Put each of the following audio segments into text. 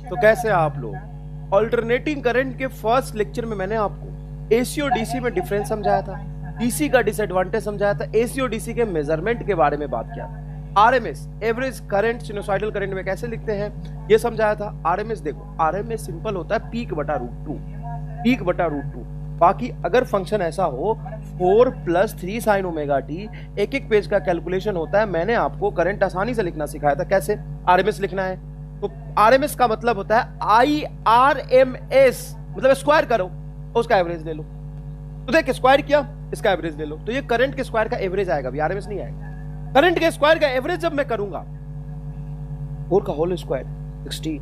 तो कैसे आप लोग ऑल्टरनेटिंग करंट के फर्स्ट लेक्चर में मैंने आपको एसी और डीसी में डिफरेंस समझाया था, डीसी का डिसएडवांटेज समझाया था, एसी और डीसी के मेजरमेंट के बारे में बात किया था, RMS average current sinusoidal current में कैसे लिखते हैं ये समझाया था। आरएमएस देखो, आरएमएस सिंपल होता है पीक बटा रूट टू, पीक बटा रूट टू। बाकी अगर फंक्शन ऐसा हो 4 + 3 sin ओमेगा टी, एक एक पेज का कैलकुलेशन होता है। मैंने आपको करंट आसानी से लिखना सिखाया था, कैसे आरएमएस लिखना है। तो आरएमएस का मतलब होता है IRMS, मतलब स्क्वायर करो उसका एवरेज ले लो। तो देख स्क्वायर किया, इसका एवरेज ले लो, तो ये करंट के स्क्वायर का एवरेज आएगा, भी आरएमएस नहीं आएगा। करंट के स्क्वायर का एवरेज जब मैं करूंगा 4 का होल स्क्वायर 16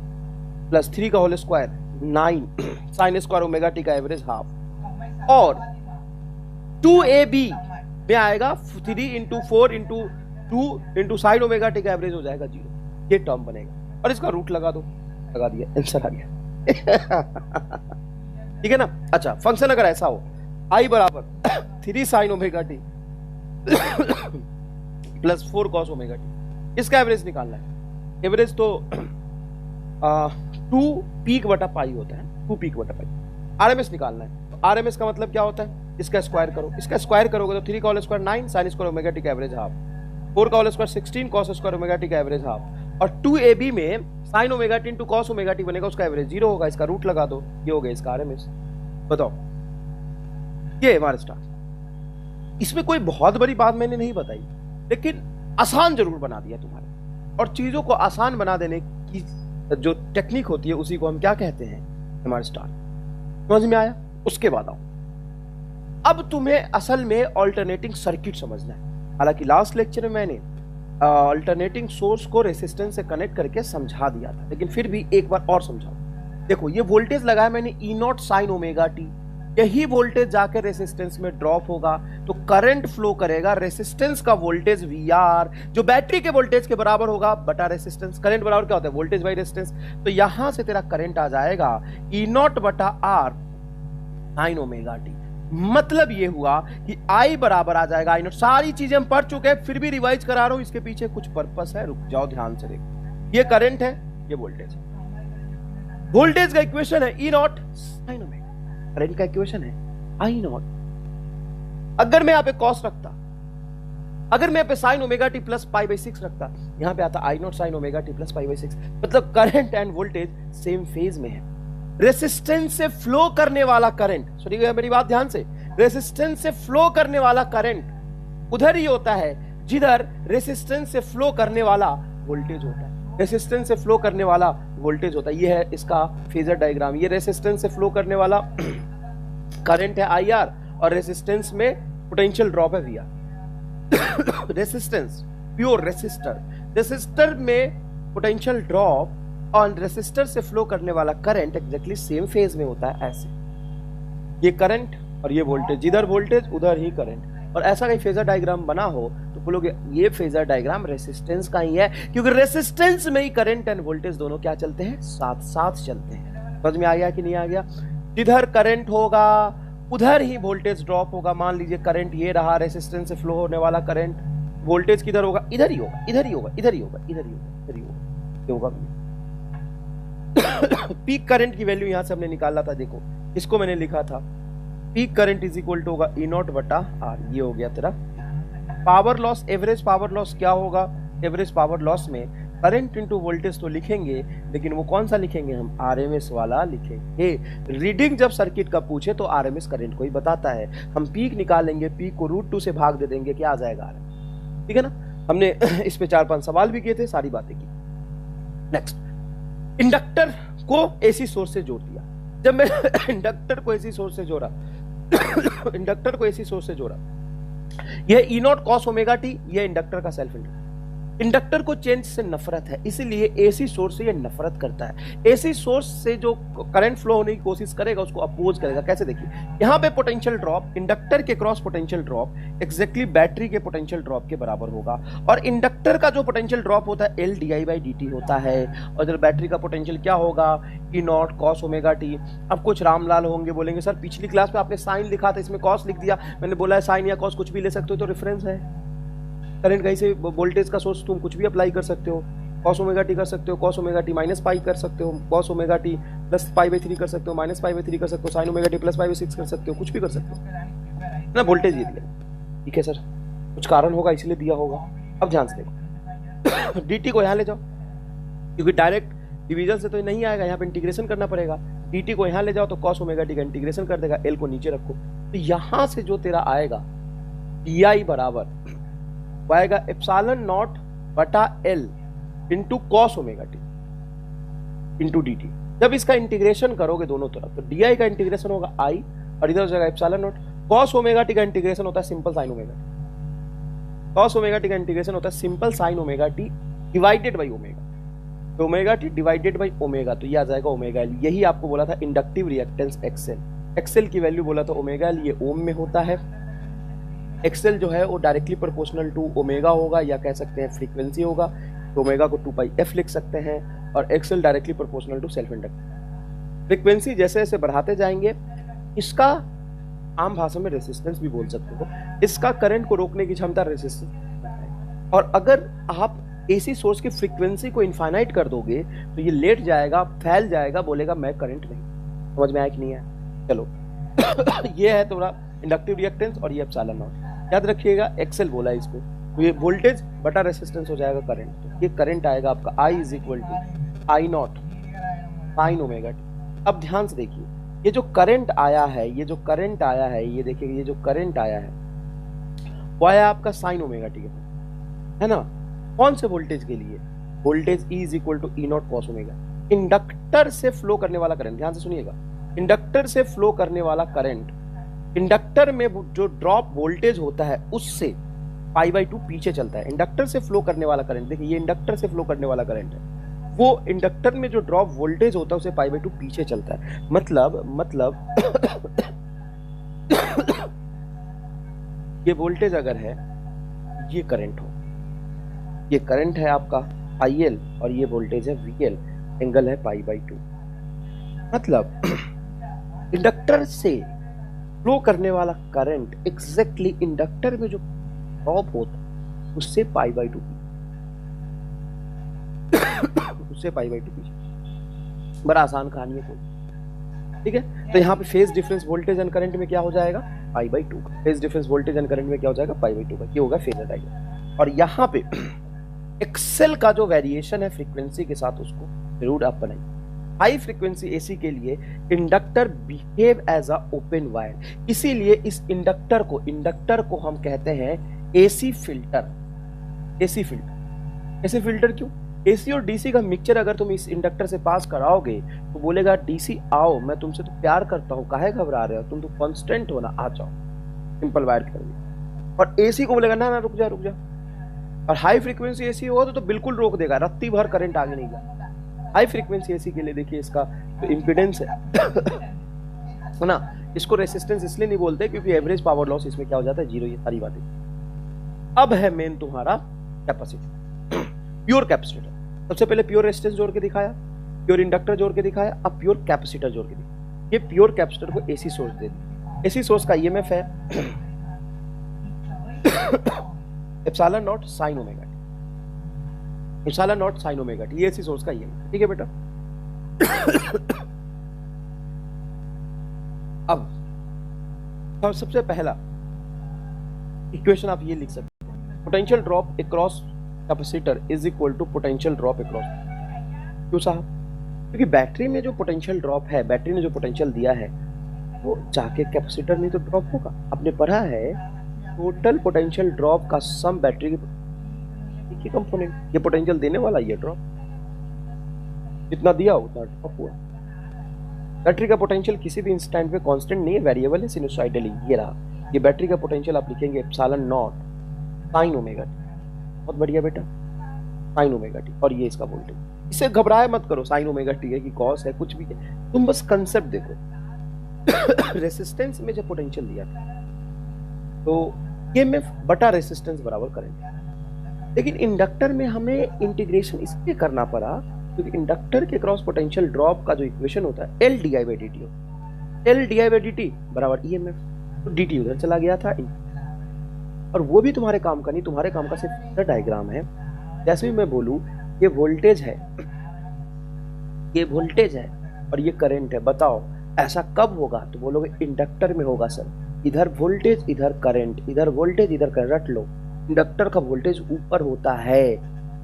+ 3 का whole square 9 sin square omega T का एवरेज हाफ, और 2AB में आएगा 3 × 4 × 2 × sin ओमेगा टी का एवरेज हो जाएगा 0। ये टर्म बनेगा और इसका रूट लगा दो, लगा दिया, आंसर आ गया। ठीक है ना। अच्छा, फंक्शन अगर ऐसा हो I = 3 sin omega T + 4 cos omega T, इसका एवरेज निकालना है। एवरेज तो 2 पीक बटा पाई होता है, 2 पीक बटा पाई। आरएमएस निकालना है, तो आरएमएस का मतलब क्या होता है, इसका स्क्वायर करो, इसका स्क्वायर करोगे तो 3 का whole square 9 sin square omega T का एवरेज हाफ, 4 का whole square 16 cos square omega T का एवरेज हाफ, और 2AB में sin omega T × cos omega T बनेगा, उसका एवरेज 0 होगा, इसका रूट लगा दो, ये हो गया इसका आरएमएस। बताओ, ये हमारा स्टार्ट। इसमें कोई बहुत बड़ी बात मैंने नहीं बताई, लेकिन आसान जरूर बना दिया तुम्हारे। और चीजों को आसान बना देने की जो टेक्निक होती है उसी को हम क्या कहते हैं, हमारा स्टार्ट। समझ में आया? उसके बाद आओ, अब तुम्हें असल में ऑल्टरनेटिंग सर्किट समझना है। हालांकि लास्ट लेक्चर में मैंने ऑल्टरनेटिंग सोर्स को रेसिस्टेंस से कनेक्ट करके समझा दिया था, लेकिन फिर भी एक बार और समझाऊं। देखो, ये वोल्टेज लगाया मैंने E0 sin ओमेगा टी, यही वोल्टेज जाकर रेसिस्टेंस में ड्रॉप होगा तो करंट फ्लो करेगा, रेसिस्टेंस का वोल्टेज VR जो बैटरी के वोल्टेज के बराबर होगा बटा रेसिस्टेंस। करंट बराबर क्या होता है, वोल्टेज बाई रेसिस्टेंस। तो यहां से तेरा करंट आ जाएगा E0 बटा R sin ओमेगा टी। मतलब ये हुआ कि I बराबर आ जाएगा I0। सारी चीजें हम पढ़ चुके हैं, फिर भी रिवाइज करा रहा हूं, इसके पीछे कुछ पर्पस है, रुक जाओ ध्यान से देखो। ये करंट है, ये वोल्टेज है। वोल्टेज का इक्वेशन है E0 sin ओमेगा, करंट का इक्वेशन है I0। अगर मैं यहां पे cos रखता, अगर मैं यहां पे sin ओमेगा टी प्लस π/6 रखता, यहां पे आता I0 sin omega t plus π/6, मतलब current and voltage same phase में है। रेसिस्टेंस से फ्लो करने वाला करंट, सुनिएगा मेरी बात ध्यान से, रेसिस्टेंस से फ्लो करने वाला करंट उधर ही होता है जिधर रेसिस्टेंस से फ्लो करने वाला वोल्टेज होता है। रेसिस्टेंस से फ्लो करने वाला वोल्टेज होता है, ये है इसका फेजर डायग्राम। ये रेसिस्टेंस से फ्लो करने वाला करंट है IR, और रेसिस्टेंस में पोटेंशियल ड्रॉप है VR। Resistance pure resistor, resistor में पोटेंशियल ड्रॉप और रेसिस्टर से फ्लो करने वाला करंट एग्जैक्टली सेम फेज में होता है। ऐसे ये करंट और ये वोल्टेज, जिधर वोल्टेज उधर ही करंट। और ऐसा कहीं फेजर डायग्राम बना हो तो बोलोगे ये फेजर डायग्राम रेसिस्टेंस का ही है, क्योंकि रेसिस्टेंस में ही करंट एंड वोल्टेज दोनों क्या चलते हैं, साथ साथ चलते हैं। समझ में आ गया कि नहीं आ गया? जिधर करंट होगा उधर ही वोल्टेज ड्रॉप होगा। मान लीजिए करंट ये रहा, रेसिस्टेंस से फ्लो होने वाला करंट, वोल्टेज किधर होगा, इधर ही होगा, इधर ही होगा, इधर ही होगा, इधर ही होगा, इधर ही होगा, ये होगा। पीक करंट की वैल्यू यहां से हमने निकाला था, देखो इसको मैंने लिखा था, peak current is equal to होगा E0 बटा R। ये हो गया तेरा power loss. Average power loss क्या होगा, एवरेज पावर लॉस में करंट इंटू वोल्टेज तो लिखेंगे, लेकिन वो कौन सा लिखेंगे हम, RMS वाला लिखेंगे। रीडिंग जब सर्किट का पूछे तो RMS करंट को ही बताता है। हम पीक निकालेंगे, पीक को √2 से भाग दे देंगे, क्या आ जाएगा RMS। ठीक है ना। हमने इस पे 4-5 सवाल भी किए थे, सारी बातें की। नेक्स्ट, इंडक्टर को AC सोर्स से जोड़ दिया। जब मैं इंडक्टर को AC सोर्स से जोड़ा इंडक्टर को AC सोर्स से जोड़ा, यह E0 cos ओमेगा टी, यह इंडक्टर का सेल्फ इंडक्टर। इंडक्टर को चेंज से नफरत है, इसीलिए AC सोर्स से ये नफरत करता है। AC सोर्स से जो करंट फ्लो होने की कोशिश करेगा उसको अपोज करेगा। कैसे, देखिए यहां पे पोटेंशियल ड्रॉप, इंडक्टर के cross potential drop exactly battery के पोटेंशियल ड्रॉप के बराबर होगा। और इंडक्टर का जो पोटेंशियल ड्रॉप होता है LdI/dt होता है, और जब बैटरी का पोटेंशियल क्या होगा, E0 cos ओमेगा टी। अब कुछ रामलाल होंगे, बोलेंगे सर पिछली क्लास में आपने साइन लिखा था, इसमें कॉस लिख दिया। मैंने बोला है साइन या कॉस कुछ भी ले सकते हो, तो रेफरेंस है। करंट कहीं से, वोल्टेज का सोर्स तुम कुछ भी अप्लाई कर सकते हो। कॉस ओमेगा टी कर सकते हो, cos omega T minus pi कर सकते हो, cos omega t plus pi by 3 कर सकते हो, माइनस पाई बाई 3 कर सकते हो, sign omega t plus pi by 6 कर सकते हो, कुछ भी कर सकते हो ना। वोल्टेज ये दिया, ठीक है सर, कुछ कारण होगा इसलिए दिया होगा। अब ध्यान से देखो dt को यहाँ ले जाओ, क्योंकि डायरेक्ट डिवीजन से तो नहीं आएगा, यहाँ पे इंटीग्रेशन करना पड़ेगा। dt को यहाँ ले जाओ तो कॉस ओमेगा टी का इंटीग्रेशन कर देगा, l को नीचे रखो, तो यहाँ से जो तेरा आएगा di बराबर आएगा एप्सिलॉन नॉट बटा l into cos omega T into dt। जब इसका इंटीग्रेशन करोगे दोनों तरफ तो di का इंटीग्रेशन होगा i और इधर हो जाएगा epsilon naught. Cos omega T का इंटीग्रेशन होता है simple sine omega t, cos omega T का इंटीग्रेशन होता है simple sine omega t divided by omega, तो omega t divided by omega, तो ये आ जाएगा ओमेगा एल। यही आपको बोला था इंडक्टिव रिएक्टेंस एक्सएल, एक्सएल की वैल्यू बोला था ओमेगा एल, ये ओम में होता है। एक्सएल जो है वो डायरेक्टली प्रोपोर्शनल टू ओमेगा होगा, या कह सकते हैं फ्रीक्वेंसी होगा, तो ओमेगा को 2 पाई एफ लिख सकते हैं, और XL directly proportional to self inductance. Frequency जैसे जैसे बढ़ाते जाएंगे, इसका आम भाषा में रेसिस्टेंस भी बोल सकते हो, इसका करंट को रोकने की क्षमता रेसिस्टेंस। और अगर आप एसी सोर्स की फ्रीक्वेंसी को इनफाइनाइट कर दोगे तो ये लेट जाएगा, फैल जाएगा, बोलेगा मैं करंट नहीं। समझ में आया कि नहीं आया? चलो ये है तुम्हारा इंडक्टिव रिएक्टेंस और ये एप्सिलॉन नॉट। याद रखिएगा एक्सएल बोला है इसको, तो ये वोल्टेज बटा रेसिस्टेंस हो जाएगा करंट, तो ये करंट आएगा आपका I is equal to I naught sine omega t. अब ध्यान से देखिए, ये जो करंट आया है, ये जो करंट आया है, ये देखिए ये जो करंट आया है वो आया आपका साइन ओमेगा टी के साथ, है ना। कौन से वोल्टेज के लिए? Voltage E is equal to E naught cos omega. Inductor से फ्लो करने वाला करंट, ध्यान से सुनिएगा, इंडक्टर से फ्लो करने वाला करंट, इंडक्टर में जो ड्रॉप वोल्टेज होता है उससे पाई बाई 2 पीछे चलता है। इंडक्टर से फ्लो करने वाला करंट, देखिए ये इंडक्टर से फ्लो करने वाला करंट है, वो इंडक्टर में जो ड्रॉप वोल्टेज होता है उसे पाई बाई 2 पीछे चलता है। मतलब ये वोल्टेज अगर है, ये करंट हो, ये करंट है आपका IL और ये वोल्टेज है VL, एंगल है पाई बाई 2। मतलब इंडक्टर से फ्लो करने वाला करंट एग्जैक्टली इंडक्टर में जो ड्रॉप होता है उससे पाई बाई 2 उससे पाई बाई 2 पीछे। बड़ा आसान कहानी है कोई, ठीक है। तो यहाँ पे phase difference voltage and current में क्या हो जाएगा? पाई बाई 2 का। Phase difference voltage and current में क्या हो जाएगा? पाई बाई 2 का। ये होगा फेजर डायग्राम। और यहाँ पे एक्सेल का जो वेरिएशन है फ्रीक्वेंसी के साथ, उसको जरूर आप बनाइए। हाई फ्रीक्वेंसी एसी के लिए inductor behave as a open wire, इसीलिए इस इंडक्टर को हम कहते हैं एसी फिल्टर। एसी फिल्टर क्यों? एसी और डीसी का मिक्सचर अगर तुम इस इंडक्टर से पास कराओगे तो बोलेगा डीसी आओ, मैं तुमसे तो प्यार करता हूं, काहे घबरा रहे हो, तुम तो कांस्टेंट हो ना, आ जाओ, सिंपल वायर कर दिया। और एसी को बोलेगा ना रुक जा। और हाई फ्रीक्वेंसी एसी हो तो बिल्कुल रोक देगा, रत्ती भर करंट आगे नहीं जाएगा। हाई फ्रीक्वेंसी एसी के लिए देखिए इसका जो इम्पीडेंस है ना, इसको रेसिस्टेंस इसलिए नहीं बोलते क्योंकि एवरेज पावर लॉस इसमें क्या हो जाता है? 0। ये सारी बातें। अब है मेन तुम्हारा कैपेसिटर, प्योर कैपेसिटर। सबसे पहले प्योर रेजिस्टेंस जोड़ के दिखाया, प्योर इंडक्टर जोड़ के दिखाया, अब प्योर कैपेसिटर जोड़ के दिखाया। ये प्योर कैपेसिटर को एसी सोर्स दे दी। एसी सोर्स का ईएमएफ है epsilon not sine omega T, epsilon not sine omega T, ये एसी सोर्स का ईएमएफ, ठीक है बेटा। अब सबसे पहला इक्वेशन आप ये लिख सकते हैं, potential drop across capacitor is equal to potential drop across. क्यों साहब? क्योंकि बैटरी में जो पोटेंशियल ड्रॉप है, बैटरी ने जो पोटेंशियल दिया है वो जाके कैपेसिटर में तो ड्रॉप होगा। आपने पढ़ा है टोटल पोटेंशियल ड्रॉप का सम बैटरी की कंपोनेंट, ये पोटेंशियल देने वाला ये ड्रॉप, जितना दिया उतना ड्रॉप हुआ। बैटरी का पोटेंशियल किसी भी इंस्टेंट पे कांस्टेंट नहीं है, वेरिएबल है सिनुसाइडली। ये रहा, ये बैटरी का पोटेंशियल आप लिखेंगे epsilon not sine omega T. बहुत बढ़िया बेटा, साइन ओमेगा टी। और ये इसका वोल्टेज, इसे घबराए मत करो, साइन ओमेगा टी है कि कॉस है, कुछ भी है, तुम बस कंसेप्ट देखो। रेसिस्टेंस में जब पोटेंशियल दिया था तो ईएमएफ बटा रेसिस्टेंस बराबर करंट, लेकिन इंडक्टर में हमें इंटीग्रेशन इसलिए करना पड़ा क्योंकि इंडक्टर के क्रॉस पोटेंशियल ड्रॉप का जो इक्वेशन होता है L D I by D T होता है। L D I by D T बराबर ईएमएफ, तो डी टी उधर चला गया था, और वो भी तुम्हारे काम का नहीं, तुम्हारे काम का सिर्फ डायग्राम है। जैसे भी मैं बोलूं ये वोल्टेज है, ये वोल्टेज है और ये करंट है, बताओ ऐसा कब होगा? तो बोलोगे इंडक्टर में होगा सर। इधर वोल्टेज इधर करंट, इधर वोल्टेज इधर करंट, रट लो। इंडक्टर का वोल्टेज ऊपर होता है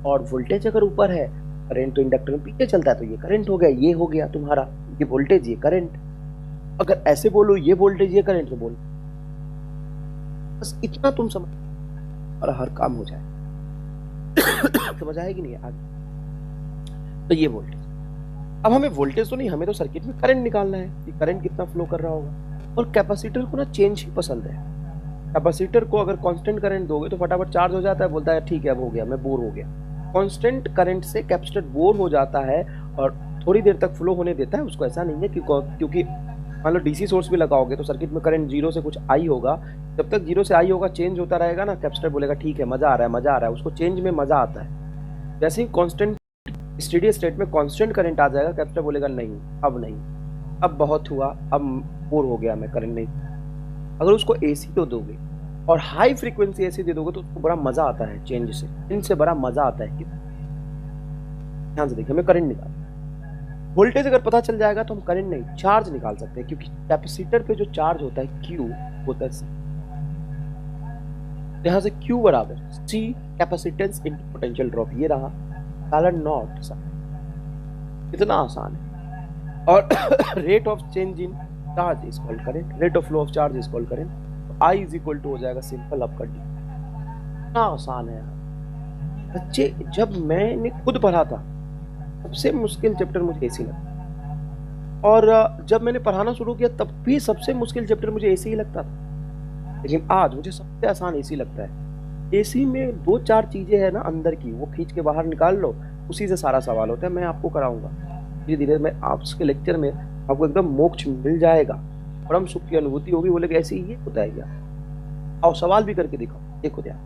और वोल्टेज अगर ऊपर है, करंट तो इंडक्टर में पीछे चलता है, तो ये करंट हो गया, ये हो गया तुम्हारा, ये वोल्टेज ये करंट। अगर ऐसे बोलो ये वोल्टेज ये करंट, तो बोलो बस इतना तुम समझ और हर काम हो जाए। समझ आएगी नहीं आगे? तो ये वोल्टेज। अब हमें वोल्टेज तो नहीं, हमें तो सर्किट में करंट निकालना है कि करंट कितना फ्लो कर रहा होगा। और कैपेसिटर को ना चेंज ही पसंद है। कैपेसिटर को अगर कांस्टेंट करंट दोगे तो फटाफट चार्ज हो जाता है, बोलता है ठीक है अब हो गया, मैं बोर हो गया। कांस्टेंट करंट से कैपेसिटर बोर हो जाता है और थोड़ी देर तक फ्लो होने देता है उसको। ऐसा नहीं है क्योंकि मान लो डीसी सोर्स भी लगाओगे तो सर्किट में करंट जीरो से कुछ आई होगा, जब तक जीरो से आई होगा चेंज होता रहेगा ना, कैपेसिटर बोलेगा ठीक है मजा आ रहा है, मजा आ रहा है, उसको चेंज में मजा आता है। जैसे ही कांस्टेंट स्टेडी स्टेट में कांस्टेंट करंट आ जाएगा, कैपेसिटर बोलेगा नहीं अब नहीं, अब बहुत हुआ, अब बोर हो गया मैं, करंट नहीं। अगर उसको एसी तो दोगे और हाई फ्रीक्वेंसी एसी दे दोगे तो उसको बड़ा मजा आता है, चेंज से इनसे बड़ा मजा आता है। ध्यान से देखिए, हमें करंट निकाल, वोल्टेज अगर पता चल जाएगा तो हम करंट नहीं चार्ज निकाल सकते हैं, क्योंकि कैपेसिटर पे जो चार्ज होता है Q होता है C। यहां से Q बराबर C capacitance into potential drop, ये रहा एप्सिलॉन नॉट। इतना आसान है। और rate of change in charge is called current, rate of flow of charge is called current. तो I इज इक्वल टू हो जाएगा सिंपल आपका D। इतना आसान है यार बच्चे। जब मैंने खुद पढ़ा था सबसे मुश्किल चैप्टर मुझे एसी लगता, और जब मैंने पढ़ाना शुरू किया तब भी सबसे मुश्किल चैप्टर मुझे एसी ही लगता था, लेकिन आज मुझे सबसे आसान एसी लगता है। एसी में दो चार चीजें हैं ना अंदर की, वो खींच के बाहर निकाल लो, उसी से सारा सवाल होता है। मैं आपको कराऊंगा धीरे धीरे, मैं आपके लेक्चर में आपको एकदम मोक्ष मिल जाएगा, परम सुख की अनुभूति होगी। बोलेगा ऐसे ये होता है क्या? आओ सवाल भी करके दिखाओ, देखो क्या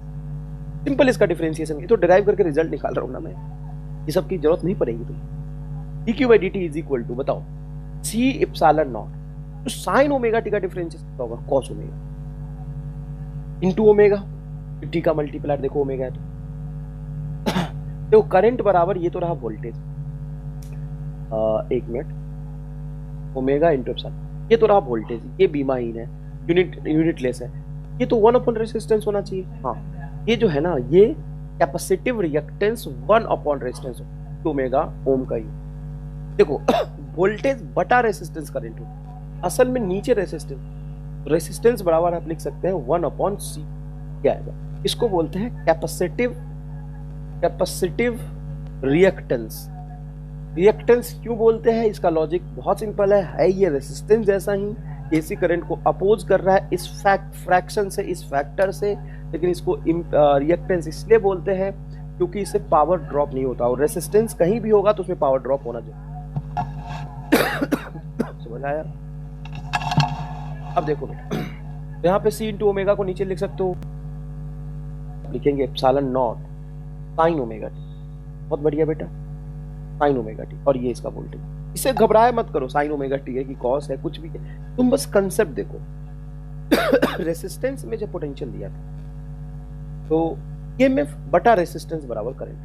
सिंपल इसका डिफरेंशिएशन। तो डिराइव करके रिजल्ट निकाल रहा हूँ ना मैं, ये सब की जरूरत नहीं पड़ेगी तुम्हें। dq by dt is equal to बताओ c एप्सिलॉन नॉट, तो sin ओमेगा t का डिफरेंशिएशन क्या होगा? cos omega into omega, t का मल्टीप्लायर देखो ओमेगा है तो देखो करंट बराबर ये तो रहा वोल्टेज, एक मिनट, ओमेगा इनटू एप्सिलॉन, ये तो रहा वोल्टेज, ये बीमाहीन है, यूनिटलेस है, ये तो 1 अपॉन रेजिस्टेंस होना चाहिए। हाँ ये जो है ना, ये capacitive reactance 1 upon resistance omega ohm का ही। देखो वोल्टेज बटा रेजिस्टेंस करंट हो, असल में नीचे रेजिस्टेंस बराबर आप लिख सकते हैं 1 अपॉन सी, क्या आएगा? इसको बोलते हैं कैपेसिटिव रिएक्टेंस। रिएक्टेंस क्यों बोलते हैं? इसका लॉजिक बहुत सिंपल है ये रेजिस्टेंस जैसा ही, एसी करंट को अपोज कर रहा है इस फ्रैक्शन से, इस फैक्टर से, लेकिन इसको रिएक्टेंस इसलिए बोलते हैं क्योंकि इससे पावर ड्रॉप नहीं होता, और रेजिस्टेंस कहीं भी होगा तो उसमें पावर ड्रॉप होना चाहिए। समझ आया? अब देखो बेटा, यहाँ पे C इंटू ओमेगा को नीचे लिख सकते हो, लिखेंगे epsilon not sine omega T. बहुत बढ़िया बेटा, साइन ओमेगा टी, और ये इसका वोल्टेज। इसे घबराए मत करो, साइन ओमेगा टी है कि कॉस है, कुछ भी है, तुम बस कंसेप्ट देखो। रेसिस्टेंस में जब पोटेंशियल दिया था तो ईएमएफ बटा रेसिस्टेंस बराबर करंट,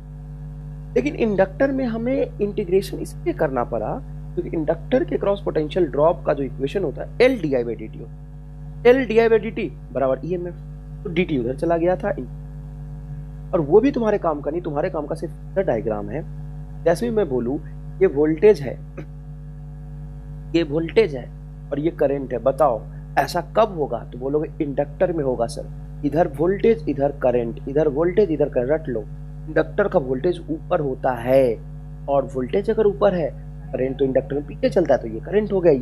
लेकिन इंडक्टर में हमें इंटीग्रेशन इसलिए करना पड़ा क्योंकि इंडक्टर के क्रॉस पोटेंशियल ड्रॉप का जो इक्वेशन होता है L di by dt, L di by dt बराबर ईएमएफ, तो dt उधर चला गया था, और वो भी तुम्हारे काम का नहीं, तुम्हारे काम का सिर्फ डायग्राम है। जैसे भी मैं बोलूं ये वोल्टेज है, ये वोल्टेज है और ये करंट है, बताओ ऐसा कब होगा? तो बोलोगे इंडक्टर में होगा सर। इधर वोल्टेज इधर करंट, इधर वोल्टेज इधर करंट, रट लो। इंडक्टर का वोल्टेज ऊपर होता है और वोल्टेज अगर ऊपर है, करंट तो इंडक्टर में पीछे चलता है, तो ये करंट हो गया।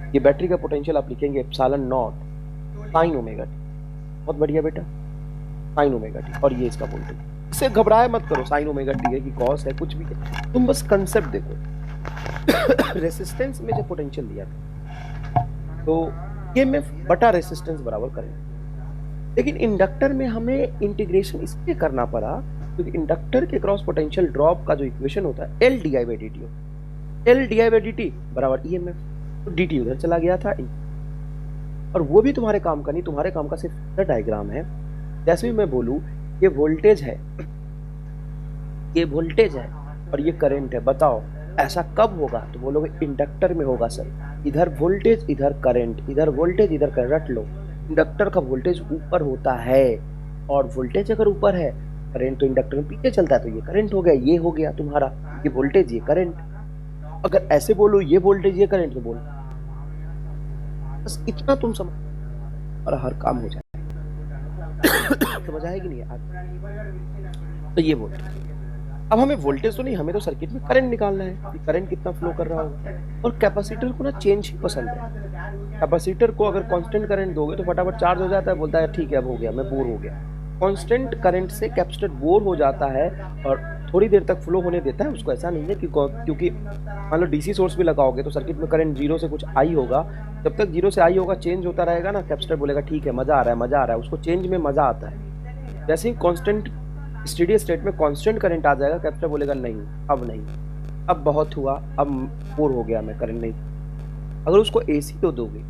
ये बैटरी का पोटेंशियल आप लिखेंगे epsilon not sine omega T. बहुत बढ़िया बेटा, साइन ओमेगा टी, और ये इसका वोल्टेज। इसे घबराए मत करो, साइन ओमेगा टी है कि कॉस है, कुछ भी है, तुम बस कंसेप्ट देखो। रेसिस्टेंस में जब पोटेंशियल दिया था तो ईएमएफ बटा रेसिस्टेंस बराबर करंट, लेकिन इंडक्टर में हमें इंटीग्रेशन इसलिए करना पड़ा क्योंकि इंडक्टर के क्रॉस पोटेंशियल ड्रॉप का जो इक्वेशन होता है L D I by D T L D I by D T बराबर ई एम एफ, तो डी टी उधर चला गया था, और वो भी तुम्हारे काम का नहीं, तुम्हारे काम का सिर्फ डायग्राम है। जैसे भी मैं बोलूँ ये वोल्टेज है, ये वोल्टेज है और ये करंट है, बताओ ऐसा कब होगा? तो बोलोगे इंडक्टर में होगा सर, इधर वोल्टेज इधर करंट, इधर वोल्टेज इधर करंट। रट लो, इंडक्टर का वोल्टेज ऊपर होता है, और वोल्टेज अगर ऊपर है, करंट तो इंडक्टर में पीछे चलता है, तो ये करंट हो गया, ये हो गया तुम्हारा, ये वोल्टेज ये करंट। अगर ऐसे बोलो ये वोल्टेज ये करंट, तो बोलो बस इतना तुम समझ और हर काम हो जाए। समझ आएगी नहीं आज? तो ये वोल्टेज, अब हमें वोल्टेज तो नहीं, हमें तो सर्किट में करंट निकालना है कि करंट कितना फ्लो कर रहा होगा। और कैपेसिटर को ना चेंज ही पसंद है। कैपेसिटर को अगर कांस्टेंट करंट दोगे तो फटाफट चार्ज हो जाता है, बोलता है ठीक है अब हो गया, मैं बोर हो गया। कांस्टेंट करंट से कैपेसिटर बोर हो जाता है और थोड़ी देर तक फ्लो होने देता है उसको। ऐसा नहीं है कि क्योंकि मान लो डीसी सोर्स भी लगाओगे तो सर्किट में करंट जीरो से कुछ आई होगा, जब तक जीरो से आई होगा चेंज होता रहेगा ना, कैपेसिटर बोलेगा ठीक है मजा आ रहा है, मजा आ रहा है, उसको चेंज में मजा आता है। जैसे ही कांस्टेंट स्टेडी स्टेट में कांस्टेंट करंट आ जाएगा, कैपेसिटर बोलेगा नहीं अब नहीं, अब बहुत हुआ, अब बोर हो गया मैं, करंट नहीं। अगर उसको एसी तो दोगे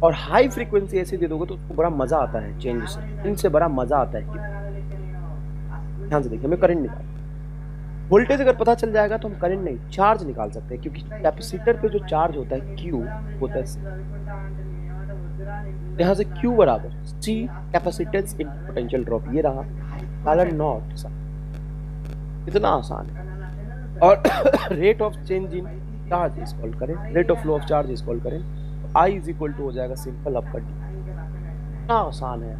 और हाई फ्रीक्वेंसी एसी दे दोगे तो उसको बड़ा मजा आता है, चेंज से, इनसे बड़ा मजा आता है। ध्यान से देखिए, हमें करंट निकाल, वोल्टेज अगर पता चल जाएगा तो हम करंट नहीं चार्ज निकाल सकते हैं, क्योंकि कैपेसिटर पे जो चार्ज होता है Q होता है, यहाँ से Q बराबर C capacitance in potential drop, ये रहा सालन नॉट। इतना आसान है। और rate of change in charge is called current, rate of flow of charge is called current. I is equal to हो जाएगा सिंपल आपका D। इतना आसान है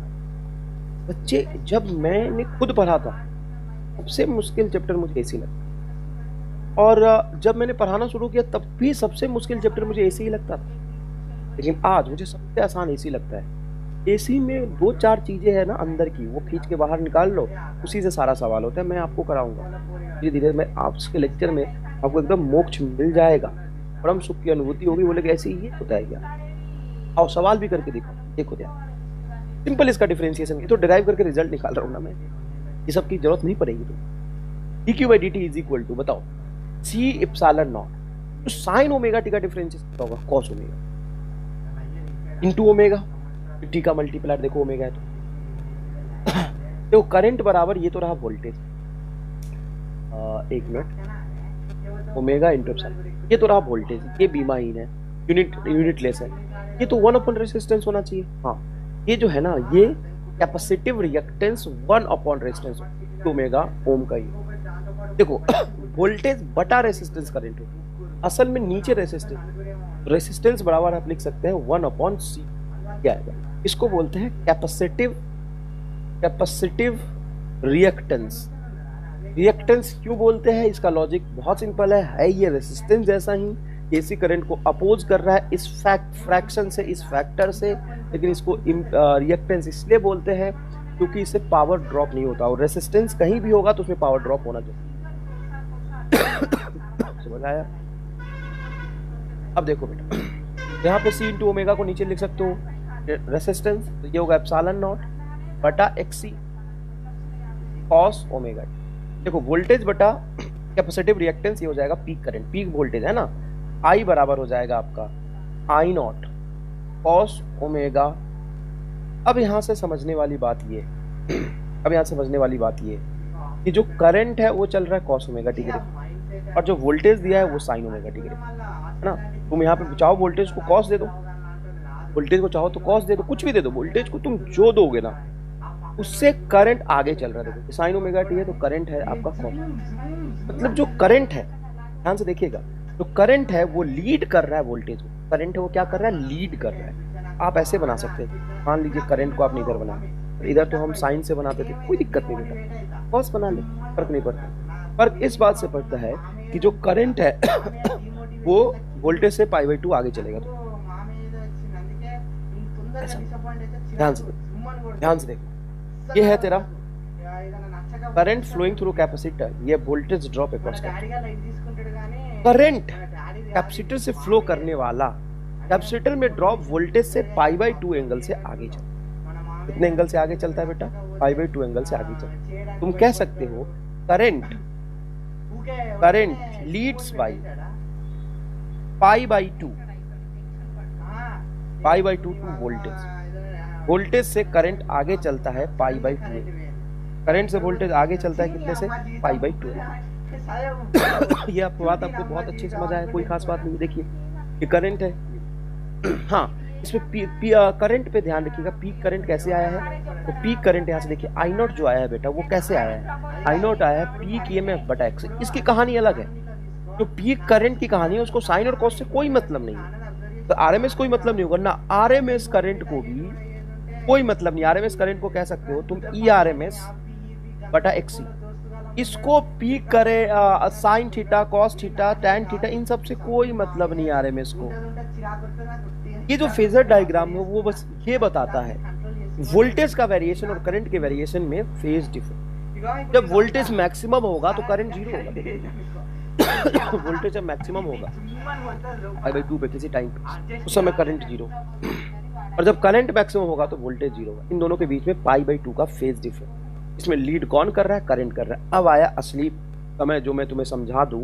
बच्चे। जब मैंने खुद पढ़ा था सबसे मुश्किल चैप्टर मुझे एसी लगता, और जब मैंने पढ़ाना शुरू किया तब भी सबसे मुश्किल चैप्टर मुझे एसी ही लगता था, लेकिन आज मुझे सबसे आसान एसी लगता है। एसी में दो चार चीजें हैं ना अंदर की, वो खींच के बाहर निकाल लो, उसी से सारा सवाल होता है। मैं आपको कराऊंगा धीरे धीरे, मैं आपके लेक्चर में आपको एकदम मोक्ष मिल जाएगा, परम सुख की अनुभूति होगी। बोलेगा ऐसे ही होता है क्या? और सवाल भी करके दिखाओ, देखो क्या सिंपल इसका डिफरेंशिएशन, तो डिराइव करके रिजल्ट निकाल रहा हूँ ना मैं, ये सब की जरूरत नहीं पड़ेगी। तो dq by dt is equal to बताओ c इप्सिलॉन नॉट, तो साइन ओमेगा टी का डिफरेंशिएशन होगा cos omega into omega, T का मल्टीप्लायर देखो ओमेगा है तो करंट बराबर ये तो रहा वोल्टेज, एक मिनट, ओमेगा इनटू एप्सिलॉन, ये तो रहा वोल्टेज, ये बीमाहीन है, यूनिटलेस है, ये तो 1 अपॉन रेजिस्टेंस होना चाहिए। हाँ ये जो है ना, ये capacitive reactance 1 upon resistance omega ohm का ही। देखो वोल्टेज बटा रेजिस्टेंस करंट हो, असल में नीचे रेजिस्टेंस बराबर आप लिख सकते हैं 1 अपॉन सी, क्या है इसको बोलते हैं कैपेसिटिव रिएक्टेंस। रिएक्टेंस क्यों बोलते हैं, इसका लॉजिक बहुत सिंपल है ये रेजिस्टेंस जैसा ही, एसी करंट को अपोज कर रहा है इस फ्रैक्शन से, इस फैक्टर से, लेकिन इसको रिएक्टेंस इसलिए बोलते हैं क्योंकि इससे पावर ड्रॉप नहीं होता, और रेजिस्टेंस कहीं भी होगा तो उसमें पावर ड्रॉप होना चाहिए। समझ आया? अब देखो बेटा, यहाँ पे C इंटू ओमेगा को नीचे लिख सकते हो रेजिस्टेंस, तो ये होगा एप्सिलॉन नॉट बटा XC cos ओमेगा। देखो वोल्टेज बटा कैपेसिटिव रिएक्टेंस ये हो जाएगा पीक करंट, पीक वोल्टेज है ना, I बराबर हो जाएगा आपका I नॉट cos ओमेगा। अब यहाँ से समझने वाली बात ये कि जो करंट है वो चल रहा है cos ओमेगा टी के, और जो वोल्टेज दिया है वो sin ओमेगा टी के, है ना। तुम यहाँ पे चाहो वोल्टेज को cos दे दो, वोल्टेज को चाहो तो cos दे दो, कुछ भी दे दो, वोल्टेज को तुम जो दोगे ना उससे करंट आगे चल रहा है। देखो sin ओमेगा टी है तो करंट है आपका cos, मतलब जो करंट है, ध्यान से देखिएगा, जो करंट है वो लीड कर रहा है वोल्टेज को, करंट है वो क्या कर रहा है, लीड कर रहा है। आप ऐसे बना सकते थे, मान लीजिए करंट को आपने इधर बनाया, इधर तो हम साइन से बनाते थे, कोई दिक्कत नहीं बेटा, cos बना ले, फर्क नहीं पड़ता। फर्क इस बात से पड़ता है कि जो करंट है वो वोल्टेज से π/2 आगे चलेगा। तो ध्यान से देखो, ये है तेरा करंट फ्लोइंग थ्रू कैपेसिटर, ये voltage drop across current capacitor से फ्लो करने वाला, कैपेसिटर में ड्रॉप वोल्टेज से π/2 एंगल से आगे चलता है। कितने एंगल से आगे चलता है बेटा, π/2 एंगल से आगे चलता है। तुम कह सकते हो current leads by π/2 π/2 to voltage से करंट आगे चलता है π/2, करंट से वोल्टेज आगे चलता है कितने से π/2। ये आपको बात आपको बहुत अच्छी समझ आया, कोई खास बात नहीं। देखिए ये करंट है, हाँ इसमें करंट पे ध्यान रखिएगा। पीक करंट कैसे आया है, तो पीक करंट यहाँ से देखिए आई नॉट जो आया है बेटा वो कैसे आया है, आई नॉट आया है पीक ईएमएफ बटा एक्स। इसकी कहानी अलग है, जो पीक करंट की कहानी है उसको साइन और कॉस से कोई मतलब नहीं है, तो आरएमएस कोई मतलब नहीं होगा ना। आरएमएस करंट को भी कोई मतलब नहीं, आरएमएस करंट को कह सकते हो तुम ई आरएमएस बटा एक्सी। इसको पीक करे sine theta, cos theta, tan theta, इन सब से कोई मतलब नहीं आरएमएस को। ये जो फेजर डायग्राम है वो बस ये बताता है वोल्टेज का वेरिएशन और करंट के वेरिएशन में फेज डिफरेंस। जब वोल्टेज मैक्सिमम होगा तो करंट जीरो होगा। वोल्टेज जब मैक्सिमम होगा π/2 पे किसी टाइम पे, उस समय करंट जीरो, और जब करंट मैक्सिमम होगा तो वोल्टेज जीरो होगा। इन दोनों के बीच में π/2 का फेज डिफरेंस। इसमें लीड कौन कर रहा है, करंट कर रहा है। अब आया असली समय जो मैं तुम्हें समझा दूं।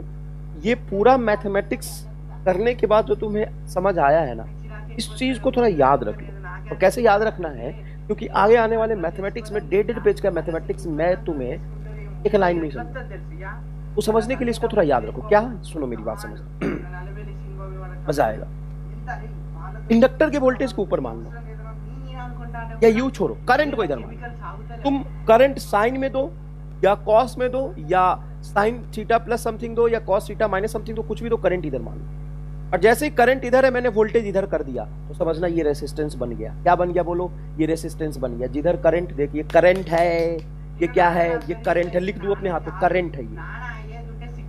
ये पूरा मैथमेटिक्स करने के बाद जो तुम्हें समझ आया है ना, इस चीज को थोड़ा याद रख लो। और कैसे याद रखना है, क्योंकि आगे आने वाले मैथमेटिक्स में 1.5 पेज का मैथमेटिक्स मैं तुम्हें एक लाइन में समझा, वो समझने के लिए इसको थोड़ा याद रखो। क्या, सुनो मेरी बात समझ, मजा आएगा। इंडक्टर के वोल्टेज को ऊपर मान लो, या यू छोड़ो, करंट को इधर मान लो। तुम करंट साइन में दो या कॉस में दो या साइन थीटा प्लस समथिंग दो या कॉस थीटा माइनस समथिंग दो, कुछ भी दो, करंट इधर मान लो। और जैसे ही करंट इधर है मैंने वोल्टेज इधर कर दिया तो समझना ये रेसिस्टेंस बन गया। क्या बन गया बोलो, ये रेसिस्टेंस बन गया। जिधर करंट, देखिए करंट है, ये क्या है, ये करंट है, लिख दो अपने हाथ में, करंट है ये,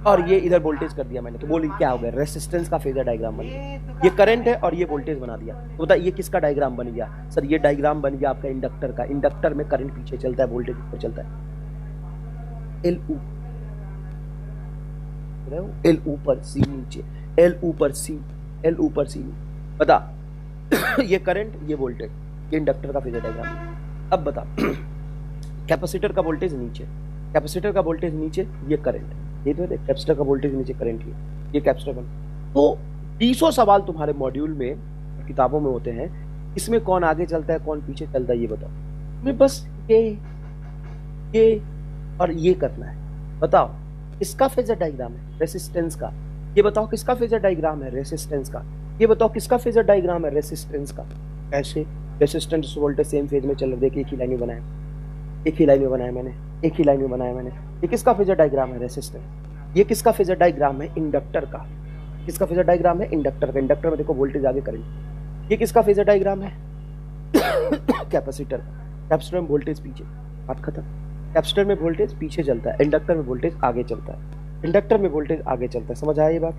और ये इधर वोल्टेज कर दिया मैंने, तो बोलिए क्या हो गया, रेसिस्टेंस का फेजर डायग्राम बन गया। ये करंट है और ये वोल्टेज बना दिया, तो बताइए ये किसका डायग्राम बन गया। सर ये डायग्राम बन गया आपका इंडक्टर का। इंडक्टर में करंट पीछे चलता है, वोल्टेज ऊपर चलता है। एल ऊपर सी नीचे, एल ऊपर सी, एल ऊपर सी, बता। ये करंट, ये वोल्टेज, ये इंडक्टर का फेजर डायग्राम। अब बता, कैपेसिटर का वोल्टेज नीचे, कैपेसिटर का वोल्टेज नीचे, ये करंट, ये तो देख कैपेसिटर का वोल्टेज नीचे, करंट ये कैपेसिटर बन। तो 200 सवाल तुम्हारे मॉड्यूल में किताबों में होते हैं, इसमें कौन आगे चलता है कौन पीछे चलता है ये बताओ। तुम्हें बस ये और ये करना है। बताओ किसका फेजर डायग्राम है, रेसिस्टेंस का। ये बताओ किसका फेजर डायग्राम है, रेसिस्टेंस का। ये बताओ किसका फेजर डायग्राम है, रेसिस्टेंस का। ऐसे रेसिस्टेंस वोल्टेज सेम फेज में चल रहे, देखिए एक ही लाइन में बनाया, एक ही लाइन में बनाया मैंने, एक ही लाइन में बनाया मैंने। ये किसका फेजर डायग्राम है, रेसिस्टेंस। ये किसका फेजर डायग्राम है, इंडक्टर का। किसका फेजर डायग्राम है, इंडक्टर का। इंडक्टर में देखो वोल्टेज आगे करंट। ये किसका फेजर डायग्राम है, कैपेसिटर। कैपेसिटर में वोल्टेज पीछे, बात खत्म। कैपेसिटर में वोल्टेज पीछे चलता है, इंडक्टर में वोल्टेज आगे चलता है। इंडक्टर में वोल्टेज आगे चलता है, समझ आया ये बात।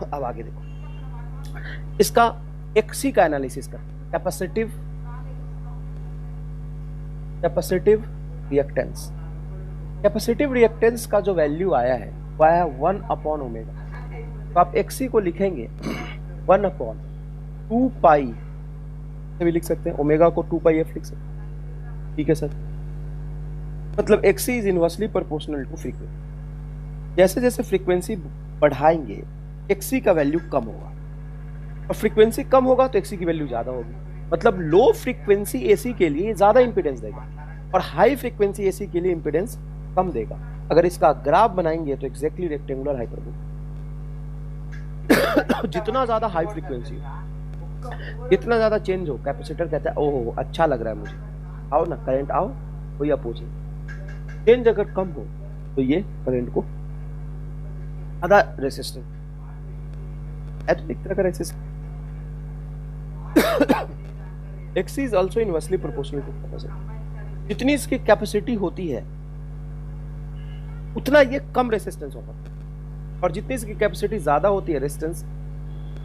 अब आगे देखो, इसका एक्सी का एनालिसिस कर, कैपेसिटिव रिएक्टेंस। कैपेसिटिव रिएक्टेंस का जो वैल्यू आया है वो आया 1/ओमेगा। तो आप एक्सी को लिखेंगे 1/2 पाई से भी लिख सकते हैं, ओमेगा को 2 पाई एफ लिख सकते हैं, ठीक है सर। मतलब X C is inversely proportional to frequency. जैसे जैसे फ्रीक्वेंसी बढ़ाएंगे एक्सी का वैल्यू कम होगा, और फ्रीक्वेंसी कम होगा तो एक्सी की वैल्यू ज्यादा होगी। मतलब लो फ्रीक्वेंसी एसी के लिए ज्यादा इंपीडेंस देगा और हाई फ्रीक्वेंसी एसी के लिए इंपीडेंस कम देगा। अगर इसका ग्राफ बनाएंगे तो एग्जैक्टली रेक्टेंगुलर हाइपरबोला। जितना ज्यादा हाई फ्रीक्वेंसी, जितना ज्यादा चेंज हो, कैपेसिटर कहता है ओहो अच्छा लग रहा है मुझे, आओ ना करंट आओ, कोई अपोज नहीं। चेंज अगर कम हो तो ये करंट को आधा रेसिस्टेंस, एक तरह का resistance. X C is also inversely proportional to capacity. जितनी इसकी कैपेसिटी होती है उतना ये कम रेसिस्टेंस ऑफर, और जितनी इसकी कैपेसिटी ज्यादा होती है रेसिस्टेंस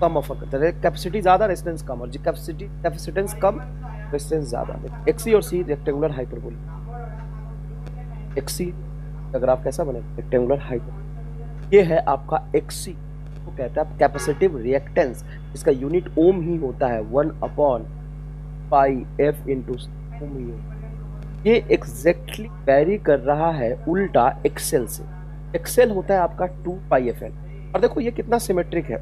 कम ऑफर करता है। कैपेसिटी ज्यादा रेसिस्टेंस कम, और कैपेसिटेंस कम रेसिस्टेंस ज्यादा। एक्सी और सी रेक्टेंगुलर हाइपरबोला। एक्सी का ग्राफ कैसा बनेगा, रेक्टेंगुलर हाइपरबोला। ये है आपका एक्सी, वो कहता है कैपेसिटिव रिएक्टेंस। इसका यूनिट ओम ही होता है, 1/पाई एफ इंटू ओम ही। ये एग्जैक्टली वैरी कर रहा है उल्टा एक्सेल से। एक्सेल होता है आपका 2πfl, और देखो ये कितना सिमेट्रिक है,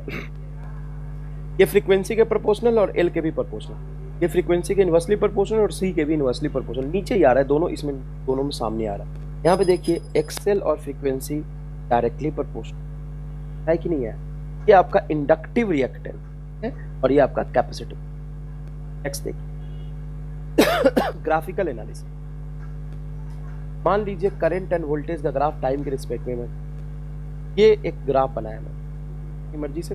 ये फ्रीक्वेंसी के प्रोपोर्शनल और एल के भी प्रोपोर्शनल, ये फ्रीक्वेंसी के इनवर्सली प्रोपोर्शनल और सी के भी इनवर्सली प्रोपोर्शनल, नीचे ही आ रहा है दोनों, इसमें दोनों में सामने आ रहा है। यहाँ पे देखिए एक्सेल और फ्रीक्वेंसी डायरेक्टली प्रोपोर्शनल है कि नहीं है। ये आपका इंडक्टिव रिएक्टेंस है और ये आपका कैपेसिटिव। नेक्स्ट देखिए ग्राफिकल एनालिसिस। मान लीजिए करंट एंड वोल्टेज का ग्राफ टाइम के रिस्पेक्ट में ये एक ग्राफ बनाया मैंने मर्जी से,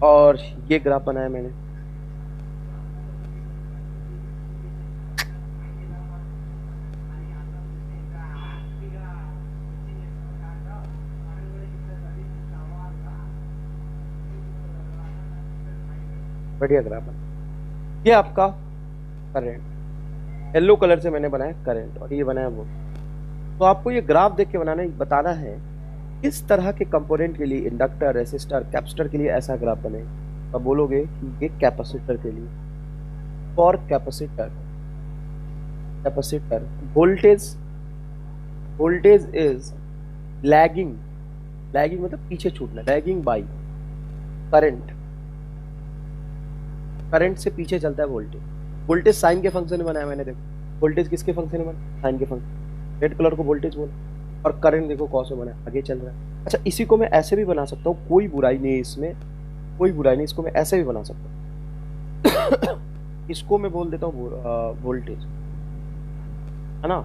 और ये ग्राफ बनाया मैंने, बढ़िया ग्राफ बना। ये आपका करंट येलो कलर से मैंने बनाया करंट, और ये बनाया वो। तो आपको ये ग्राफ देख के बताना है इस तरह के कंपोनेंट के लिए, इंडक्टर, रेसिस्टर, कैपेसिटर के लिए ऐसा ग्राफ बने। तो बोलोगे कि ये कैपेसिटर के लिए, for capacitor voltage is lagging मतलब पीछे छूटना, लैगिंग बाई करंट से पीछे चलता है वोल्टेज साइन के फंक्शन में बनाया मैंने। देखो वोल्टेज किसके फंक्शन में बना, साइन के फंक्शन, रेड कलर को वोल्टेज बोला, और करंट देखो कॉस में बना, आगे चल रहा है। अच्छा इसी को मैं ऐसे भी बना सकता हूँ, कोई बुराई नहीं है इसमें, कोई बुराई नहीं, इसको मैं ऐसे भी बना सकता हूँ इसको मैं बोल देता हूँ वोल्टेज, है ना,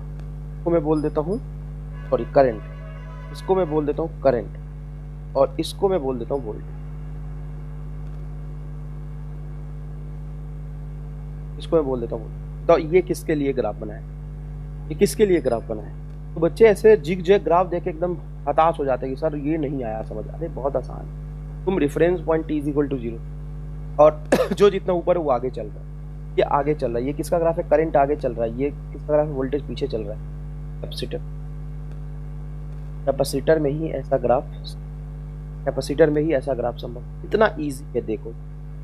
इसको मैं बोल देता हूँ सॉरी करंट, इसको मैं बोल देता हूँ करंट, और इसको मैं बोल देता हूँ वोल्टेज, इसको मैं बोल देता हूँ। तो ये किसके लिए ग्राफ बनाया, ये किसके लिए ग्राफ बनाया। तो बच्चे ऐसे जिग जैग ग्राफ देख के एकदम हताश हो जाते हैं कि सर ये नहीं आया समझ। अरे बहुत आसान है, तुम रेफरेंस पॉइंट t = 0 और जो जितना ऊपर है वो आगे चल रहा है, ये आगे चल रहा है, ये किसका ग्राफ है, करंट आगे चल रहा है, ये किसका ग्राफ है, वोल्टेज पीछे चल रहा है, कैपेसिटर में ही ऐसा ग्राफ संभव, इतना ईजी है। देखो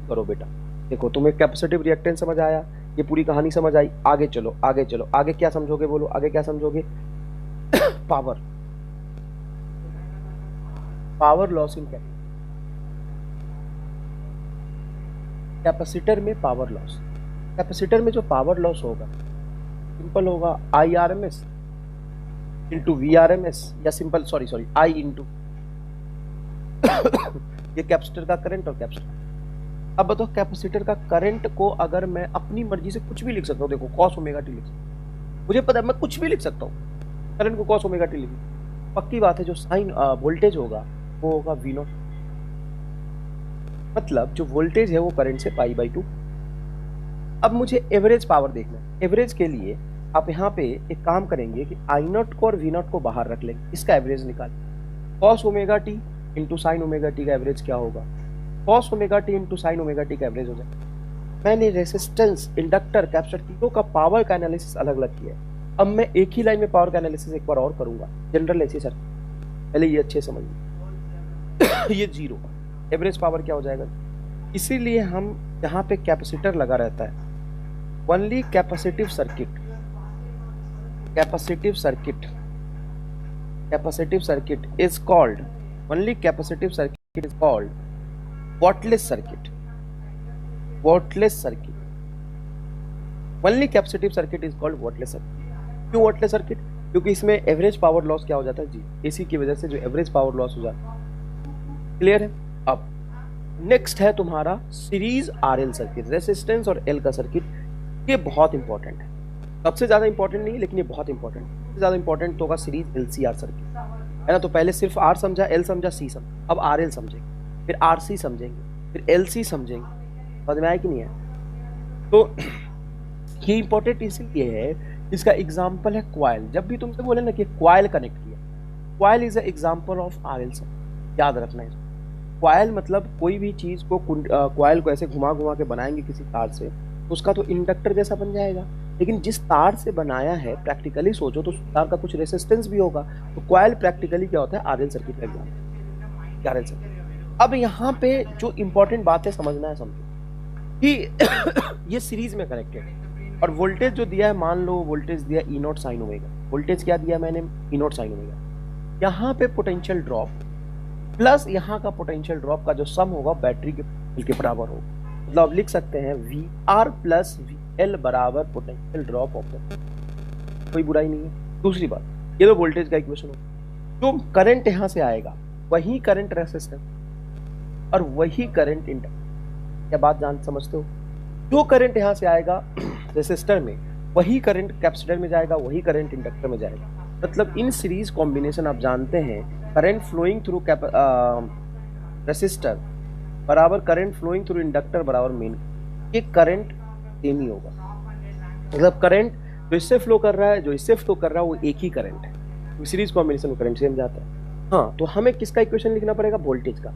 करो बेटा, देखो तुम्हें कैपेसिटिव रिएक्टेंस समझ आया, ये पूरी कहानी समझ आई, आगे चलो आगे क्या समझोगे, बोलो आगे क्या समझोगे पावर लॉस इन कैपेसिटर में पावर लॉस, कैपेसिटर में जो पावर लॉस होगा सिंपल होगा IRMS इंटू VRMS, या सिंपल सॉरी I इंटू ये कैपेसिटर का करंट और कैपेसिटर। अब बताओ कैपेसिटर का करंट को अगर मैं अपनी मर्जी से कुछ भी लिख सकता हूँ, देखो cos ओमेगा t लिख सकता हूँ, मुझे पता है मैं कुछ भी लिख सकता हूँ, करंट को cos ओमेगा t लिख, पक्की बात है जो साइन वोल्टेज होगा वो होगा V0, मतलब जो वोल्टेज है वो करंट से π/2। अब मुझे एवरेज पावर देखना है, एवरेज के लिए आप यहाँ पे एक काम करेंगे कि I0 को और V0 को बाहर रख लेंगे, इसका एवरेज निकाल, cos omega t into sine omega t का एवरेज क्या होगा, cos omega t into sine omega t का एवरेज हो जाए। मैंने रेसिस्टेंस, इंडक्टर, कैपेसिटर तीनों का पावर का एनालिसिस अलग अलग किया है। अब मैं एक ही लाइन में पावर का एनालिसिस एक बार और करूंगा, जनरल ऐसी सर, पहले ये अच्छे समझिए ये जीरो, एवरेज पावर क्या हो जाएगा, इसीलिए हम यहाँ पे कैपेसिटर लगा रहता है, only capacitive circuit is called, only capacitive circuit is called wattless circuit, only capacitive circuit is called wattless circuit. क्यों वॉटलेस सर्किट, क्योंकि इसमें एवरेज पावर लॉस क्या हो जाता है जी, एसी की वजह से जो एवरेज पावर लॉस हो जाता है। क्लियर है। अब नेक्स्ट है तुम्हारा सीरीज RL सर्किट, रेसिस्टेंस और एल का सर्किट, ये बहुत इंपॉर्टेंट है, सबसे ज्यादा इंपॉर्टेंट नहीं लेकिन ये बहुत इंपॉर्टेंट है। सबसे ज्यादा इंपॉर्टेंट तो होगा सीरीज LCR सर्किट, है ना। तो पहले सिर्फ R समझा, L समझा, C समझा, अब RL समझेंगे, फिर RC समझेंगे, फिर LC समझेंगे, समझ में आया कि नहीं है। तो ये इंपॉर्टेंट इसलिए है, इसका एग्जाम्पल है क्वाइल। जब भी तुमसे बोले ना कि क्वाइल कनेक्ट किया, coil is example of RL circuit, याद रखना है। क्वाइल मतलब कोई भी चीज को, क्वाइल को ऐसे घुमा घुमा के बनाएंगे किसी तार से, उसका तो इंडक्टर जैसा बन जाएगा, लेकिन जिस तार से बनाया है प्रैक्टिकली सोचो तो तार का कुछ रेसिस्टेंस भी होगा। तो क्वाइल प्रैक्टिकली क्या होता है, RL सर्किट का एग्जाम्पल, RL सर्किट। अब यहाँ पे जो इंपॉर्टेंट बात है समझना है, समझो कि ये सीरीज में कनेक्टेड है, और वोल्टेज जो दिया है, मान लो वोल्टेज दिया ई नॉट साइन ओमेगा। वोल्टेज क्या दिया मैंने? ई नॉट साइन ओमेगा। यहाँ पे पोटेंशियल ड्रॉप प्लस यहाँ का पोटेंशियल ड्रॉप का जो सम होगा बैटरी के बराबर होगा। मतलब आप लिख सकते हैं V R plus V L बराबर पोटेंशियल ड्रॉप ऑफ द, कोई बुराई नहीं है। दूसरी बात, ये तो वोल्टेज का इक्वेशन होगा। जो करंट यहाँ से आएगा वही करंट रेसिस्टर और वही करंट इंडक्टर। क्या बात जान समझते हो? जो करंट यहाँ से आएगा रेसिस्टर में, वही करंट कैपेसिटर में जाएगा, वही करंट इंडक्टर में जाएगा। मतलब इन सीरीज कॉम्बिनेशन आप जानते हैं करंट फ्लोइंग थ्रू रेसिस्टर बराबर करंट फ्लोइंग थ्रू इंडक्टर बराबर मेन, ये करंट सेम ही होगा। मतलब करंट जो इससे फ्लो कर रहा है, जो इससे फ्लो कर रहा है, वो एक ही करंट है। सीरीज कॉम्बिनेशन में करंट सेम जाता है। हाँ, तो हमें किसका इक्वेशन लिखना पड़ेगा? वोल्टेज का।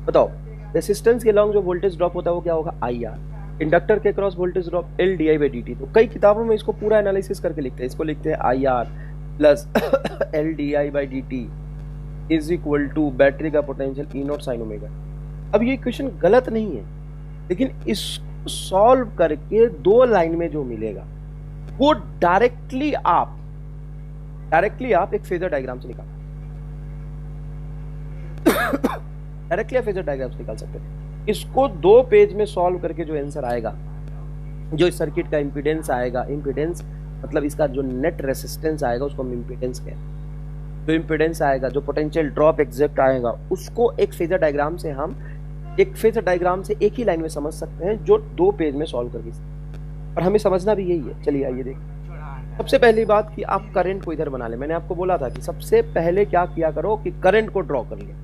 बताओ, रेसिस्टेंस के लॉन्ग जो वोल्टेज ड्रॉप होता है वो क्या होगा? I R. इंडक्टर के cross voltage drop L D I by D T. तो कई किताबों में इसको पूरा एनालिसिस करके लिखते हैं। इसको लिखते हैं I R plus L D I by D T is equal to battery का potential E naught sine omega. अब ये इक्वेशन गलत नहीं है, लेकिन इसको सॉल्व करके दो लाइन में जो मिलेगा वो डायरेक्टली आप एक फेजर डायग्राम से निकाल डायरेक्टली आप फेजर डायग्राम से निकाल सकते हैं। इसको 2 पेज में सॉल्व करके जो आंसर आएगा, जो इस सर्किट का इंपीडेंस आएगा, इंपीडेंस मतलब इसका जो नेट रेसिस्टेंस आएगा उसको हम इंपीडेंस कहते हैं। जो इंपीडेंस आएगा, जो पोटेंशियल ड्रॉप एग्जैक्ट आएगा, उसको एक फेजर डायग्राम से एक ही लाइन में समझ सकते हैं, जो 2 पेज में सॉल्व करके। और हमें समझना भी यही है। चलिए आइए देखिए। सबसे पहली बात कि आप करंट को इधर बना ले। मैंने आपको बोला था कि सबसे पहले क्या किया करो कि करंट को ड्रॉ कर लिया,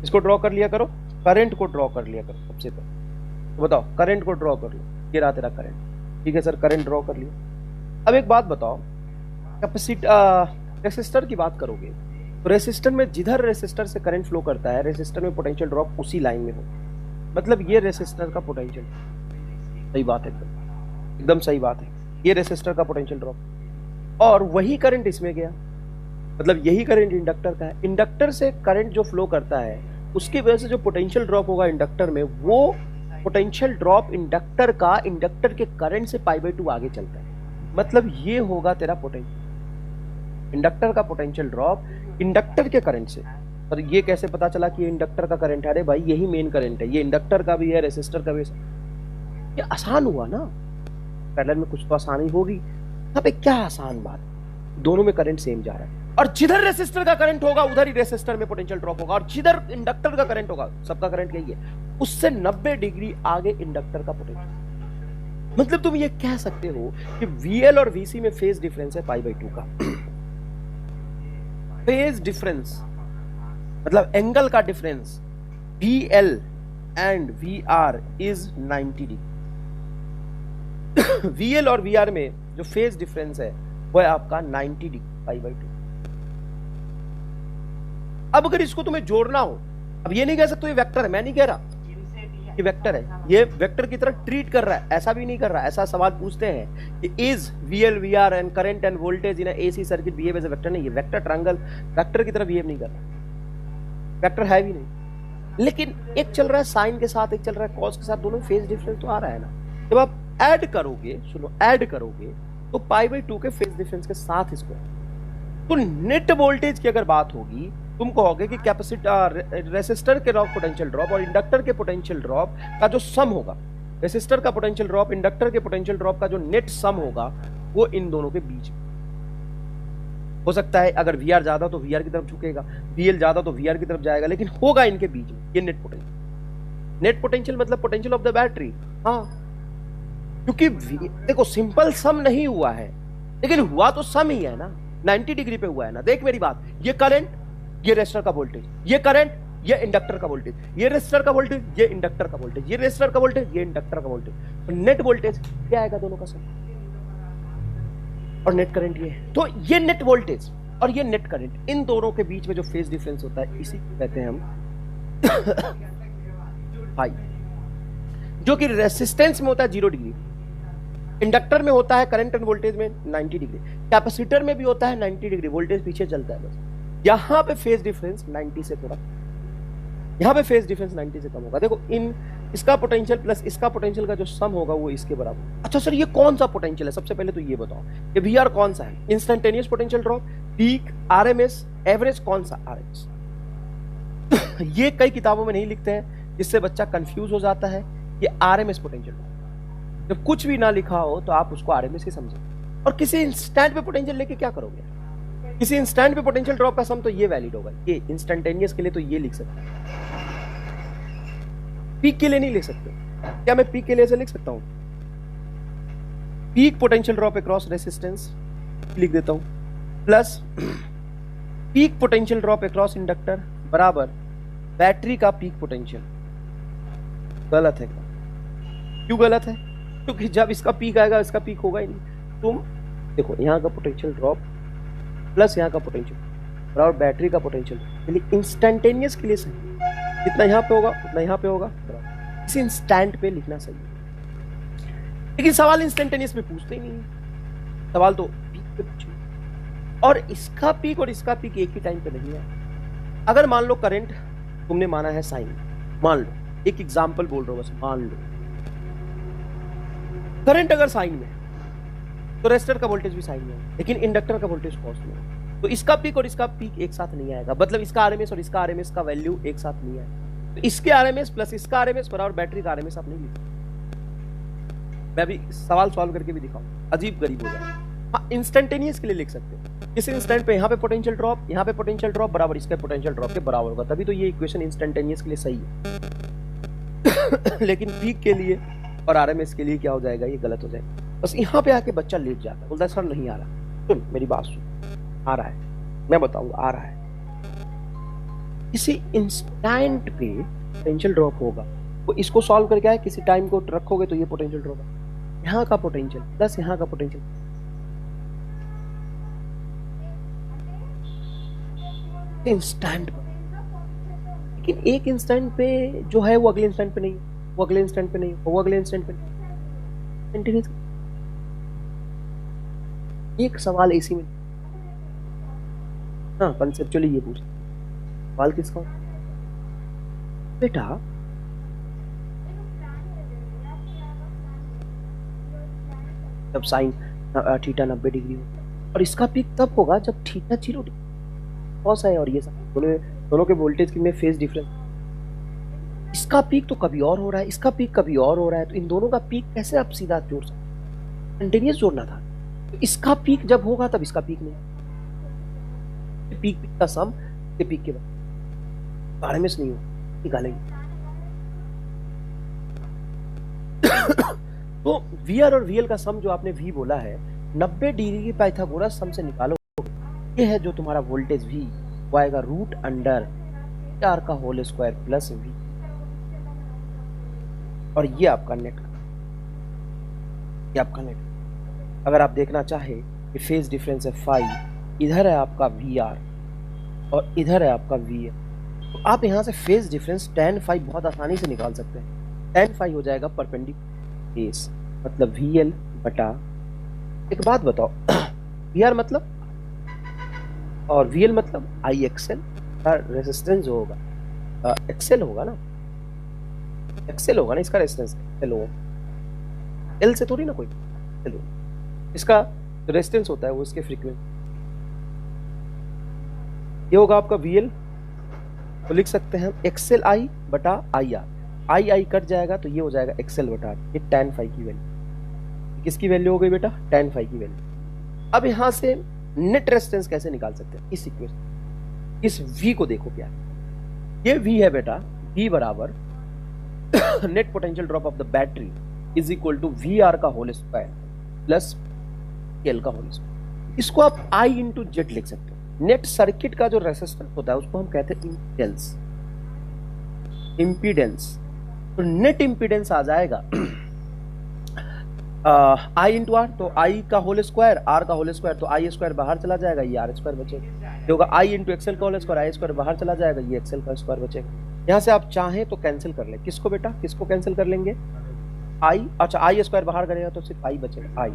इसको ड्रॉ कर लिया करो, करंट को ड्रॉ कर लिया करो सबसे पहले। तो बताओ, करंट को ड्रॉ कर लो, ये रहा तेरा करंट। ठीक है सर, करंट ड्रॉ कर लिया। अब एक बात बताओ, रेसिस्टर की बात करोगे तो रेसिस्टर में जिधर रेसिस्टर से करंट फ्लो करता है, रेसिस्टर में पोटेंशियल ड्रॉप उसी लाइन में हो। मतलब ये रेसिस्टर का पोटेंशियल, सही बात है, एकदम सही बात है, ये रेसिस्टर का पोटेंशियल ड्रॉप। और वही करंट इसमें गया, मतलब यही करंट इंडक्टर का है। इंडक्टर से करंट जो फ्लो करता है उसकी वजह से जो पोटेंशियल ड्रॉप होगा इंडक्टर में, वो पोटेंशियल ड्रॉप इंडक्टर का इंडक्टर के करंट से π/2 आगे चलता है। मतलब ये होगा तेरा पोटेंशियल, इंडक्टर का पोटेंशियल ड्रॉप इंडक्टर के करंट से। और ये कैसे पता चला कि ये इंडक्टर का करंट है? अरे भाई यही मेन करंट है, ये इंडक्टर का भी है, रेसिस्टर का भी है। ये आसान हुआ ना, पैरेलल में कुछ तो आसानी होगी। यहाँ पे क्या आसान बात, दोनों में करंट सेम जा रहा है। और जिधर रेसिस्टर का करंट होगा उधर ही रेसिस्टर में पोटेंशियल ड्रॉप होगा, और जिधर इंडक्टर का करंट होगा, सबका करंट यही है, उससे 90 डिग्री आगे इंडक्टर का पोटेंशियल। मतलब तुम ये कह सकते हो कि VL और VC में फेज डिफरेंस है π/2 का। फेज डिफरेंस मतलब एंगल का difference VL and VR is 90 degree. VL और VR में जो फेज डिफरेंस है वो है आपका 90 डिग्री π/2। अब अगर इसको तुम्हें जोड़ना हो, अब ये नहीं कह सकते ये वेक्टर है, मैं नहीं कह रहा कि वेक्टर है, ये वेक्टर की तरह ट्रीट कर रहा है, ऐसा भी नहीं कर रहा। ऐसा सवाल पूछते हैं कि is VL VR and current and voltage in AC circuit behave as a vector? नहीं, ये वेक्टर ट्रायंगल वेक्टर की तरह बिहेव नहीं कर रहा, वेक्टर है भी नहीं। लेकिन एक चल रहा है साइन के साथ, एक चल रहा है कॉस के साथ, दोनों फेज डिफरेंस तो आ रहा है ना। जब आप ऐड करोगे, सुनो, ऐड करोगे तो π/2 के फेज डिफरेंस के साथ इसको, तो नेट वोल्टेज की अगर बात होगी, तुम कहोगे कि कैपेसिटर रेसिस्टर के पोटेंशियल ड्रॉप और इंडक्टर के पोटेंशियल ड्रॉप का जो सम होगा, रेसिस्टर का पोटेंशियल ड्रॉप इंडक्टर के पोटेंशियल ड्रॉप का जो नेट सम होगा, वो इन दोनों के बीच में हो सकता है। अगर VR ज्यादा तो VR की तरफ झुकेगा, VL ज्यादा तो VR की तरफ जाएगा, लेकिन होगा इनके बीच में ये नेट पोटेंशियल। नेट पोटेंशियल मतलब पोटेंशियल ऑफ द बैटरी। हाँ, क्योंकि देखो सिंपल सम नहीं हुआ है, लेकिन हुआ तो सम ही है ना, 90 डिग्री पे हुआ है ना। देख मेरी बात, ये करंट, ये रेसिस्टर का वोल्टेज, ये करंट, ये इंडक्टर का वोल्टेज, ये रेसिस्टर का वोल्टेज, ये इंडक्टर का वोल्टेज, ये रेसिस्टर का वोल्टेज, ये इंडक्टर का वोल्टेज, तो नेट वोल्टेज क्या आएगा दोनों का सम, और नेट करंट ये है। तो ये नेट वोल्टेज और ये नेट करंट, इन दोनों के बीच में जो फेज डिफरेंस होता है, इसी को कहते हैं हम फाई, जो कि रेसिस्टेंस में होता है 0 डिग्री, इंडक्टर में होता है करंट एंड वोल्टेज में 90 डिग्री, कैपेसिटर में भी होता है 90 डिग्री, वोल्टेज पीछे चलता है बस। यहां पे फेज डिफरेंस 90 से थोड़ा, यहां पे फेज डिफरेंस 90 से कम होगा। देखो इन इसका पोटेंशियल प्लस इसका पोटेंशियल का जो सम होगा वो इसके बराबर। अच्छा सर ये कौन सा पोटेंशियल है, सबसे पहले तो ये बताओ कि वी आर कौन सा है, instantaneous potential drop, peak, RMS, average, कौन सा आरएमएस? ये कई किताबों में नहीं लिखते हैं, जिससे बच्चा कंफ्यूज हो जाता है। ये आरएमएस पोटेंशियल ड्रॉप, जब कुछ भी ना लिखा हो तो आप उसको आरएमएस ही समझो। और किसी इंस्टेंट पे पोटेंशियल लेके क्या करोगे? किसी इंस्टेंट पे पोटेंशियल ड्रॉप का सम तो ये वैलिड होगा, ये इंस्टेंटेनियस के लिए तो ये लिख सकते हैं, पीक के लिए नहीं लिख सकते। क्या मैं पीक के लिए ऐसे लिख सकता हूं? Peak potential drop across resistance लिख देता हूं, plus peak potential drop across inductor बराबर बैटरी का पीक पोटेंशियल। गलत है। क्यों गलत है? क्योंकि जब इसका पीक आएगा इसका पीक होगा ही नहीं। तुम देखो यहां का पोटेंशियल ड्रॉप प्लस यहां का पोटेंशियल बराबर बैटरी का पोटेंशियल, इंस्टेंटेनियस के लिए सही, जितना यहां पे होगा उतना यहां पे होगा, इसी इंस्टेंट पे लिखना सही है। लेकिन सवाल इंस्टेंटेनियस में पूछते ही नहीं है, सवाल तो पीक पे पूछे। और इसका पीक और इसका पीक एक ही टाइम पे नहीं है। अगर मान लो करंट तुमने माना है साइन, मान लो, एक एग्जांपल बोल रहा हूं बस, मान लो करंट अगर साइन में तो रेजिस्टर का वोल्टेज भी साइन में है, लेकिन इंडक्टर का वोल्टेज कॉस में है, तो इसका पीक और इसका पीक एक साथ नहीं आएगा। मतलब इसका आरएमएस और इसका आरएमएस का वैल्यू एक साथ नहीं आएगा। तो इसके आरएमएस प्लस इसका आरएमएस बराबर बैटरी का आरएमएस आप नहीं लिख सकते। मैं अभी सवाल सॉल्व करके भी दिखाऊं, अजीब गरीब हो जाए। हाँ, इंस्टेंटेनियस के लिए लिख सकते हो। इस इंस्टेंट पे यहाँ पे पोटेंशियल ड्रॉप, यहाँ पे पोटेंशियल ड्रॉप बराबर इसके पोटेंशियल ड्रॉप के बराबर होगा, तभी तो ये इक्वेशन इंस्टेंटेनियस के लिए सही है। लेकिन पीक के लिए और आरएमएस के लिए क्या हो जाएगा? ये गलत हो जाएगा। बस यहाँ पे आके बच्चा लेट जाता है, बोलता है सर नहीं आ रहा। सुन मेरी बात सुन, आ रहा है, मैं बताऊंगा आ रहा है। किसी इंस्टेंट पे पोटेंशियल ड्रॉप होगा, तो इसको सॉल्व करके आए, किसी टाइम को रखोगे तो ये पोटेंशियल ड्रॉप है, यहाँ का पोटेंशियल प्लस यहाँ का पोटेंशियल, इंस्टेंट पर। लेकिन एक इंस्टेंट पे जो है वो अगले इंस्टेंट पे नहीं, वो अगले इंस्टेंट पे नहीं, वो अगले इंस्टेंट पे नहीं। एक सवाल इसी में, हाँ कंसेप्चुअली ये पूछ, सवाल किसका बेटा? जब साइन थीटा 90 डिग्री हो, और इसका पीक तब होगा जब थीटा 0 डिग्री कॉस है, और ये दोनों के वोल्टेज में फेज डिफरेंस। इसका पीक तो कभी और हो रहा है, इसका पीक कभी और हो रहा है, तो इन दोनों का पीक कैसे आप सीधा जोड़ सकते? कंटिन्यूस जोड़ना था। तो इसका पीक जब होगा तब इसका पीक नहीं, पीक का सम के पीक के बाद आरएमएस नहीं हो, निकालेंगे। तो वीआर और वीएल का सम जो आपने वी बोला है, 90 डिग्री की पाइथागोरस सम से निकालो, ये है जो तुम्हारा वोल्टेज वी, वो आएगा रूट अंडर आर का होल स्क्वायर प्लस वी, और ये आपका नेट, ये आपका नेट। अगर आप देखना चाहे कि फेज डिफरेंस है फाई, इधर है आपका वी आर और इधर है आपका वी एल, तो आप यहाँ से फेज डिफरेंस tan फाई बहुत आसानी से निकाल सकते हैं। tan फाई हो जाएगा परपेंडिकुलर फेज, मतलब वी एल बटा, एक बात बताओ, वी आर मतलब और वी एल मतलब आई एक्सएल का रेजिस्टेंस जो होगा, एक्सएल होगा ना, एक्सएल होगा ना इसका रेजिस्टेंस, एक्सएल होगा, एल से थोड़ी ना कोई, चलो इसका जो रेजिस्टेंस होता है वो इसके फ्रीक्वेंसी, ये होगा आपका वी एल, तो लिख सकते हैं एक्सएल आई बटा I R, I I cut जाएगा तो ये हो जाएगा एक्सएल बटा आर, ये tan फाई की वैल्यू, किसकी वैल्यू हो गई बेटा? tan फाई की वैल्यू। अब यहां से नेट रेजिस्टेंस कैसे निकाल सकते हैं? इस इक्वेशन, इस v को देखो क्या है, ये v है बेटा, v बराबर net potential drop of the battery is equal to V R का होल स्क्वायर प्लस एल का होल स्क्वायर। इसको आप I इंटू जेड लिख सकते हो। नेट सर्किट का जो रेजिस्टेंस होता है उसको हम कहते हैं इम्पीडेंस, इम्पीडेंस। तो नेट इम्पीडेंस आ जाएगा I इंटू आर, तो I का होल स्क्वायर, R का होल स्क्वायर, तो आई स्क्वायर बाहर चला जाएगा, ये आर स्क्वायर बचेगा। ये होगा I इंटू एक्सएल का होल स्क्वायर, आई स्क्वायर बाहर चला जाएगा, ये एक्सएल का स्क्वायर बचेगा। यहाँ से आप चाहें तो कैंसिल कर ले, किसको बेटा, किसको कैंसिल कर लेंगे? I, अच्छा आई स्क्वायर बाहर करेगा तो सिर्फ I बचेगा, I।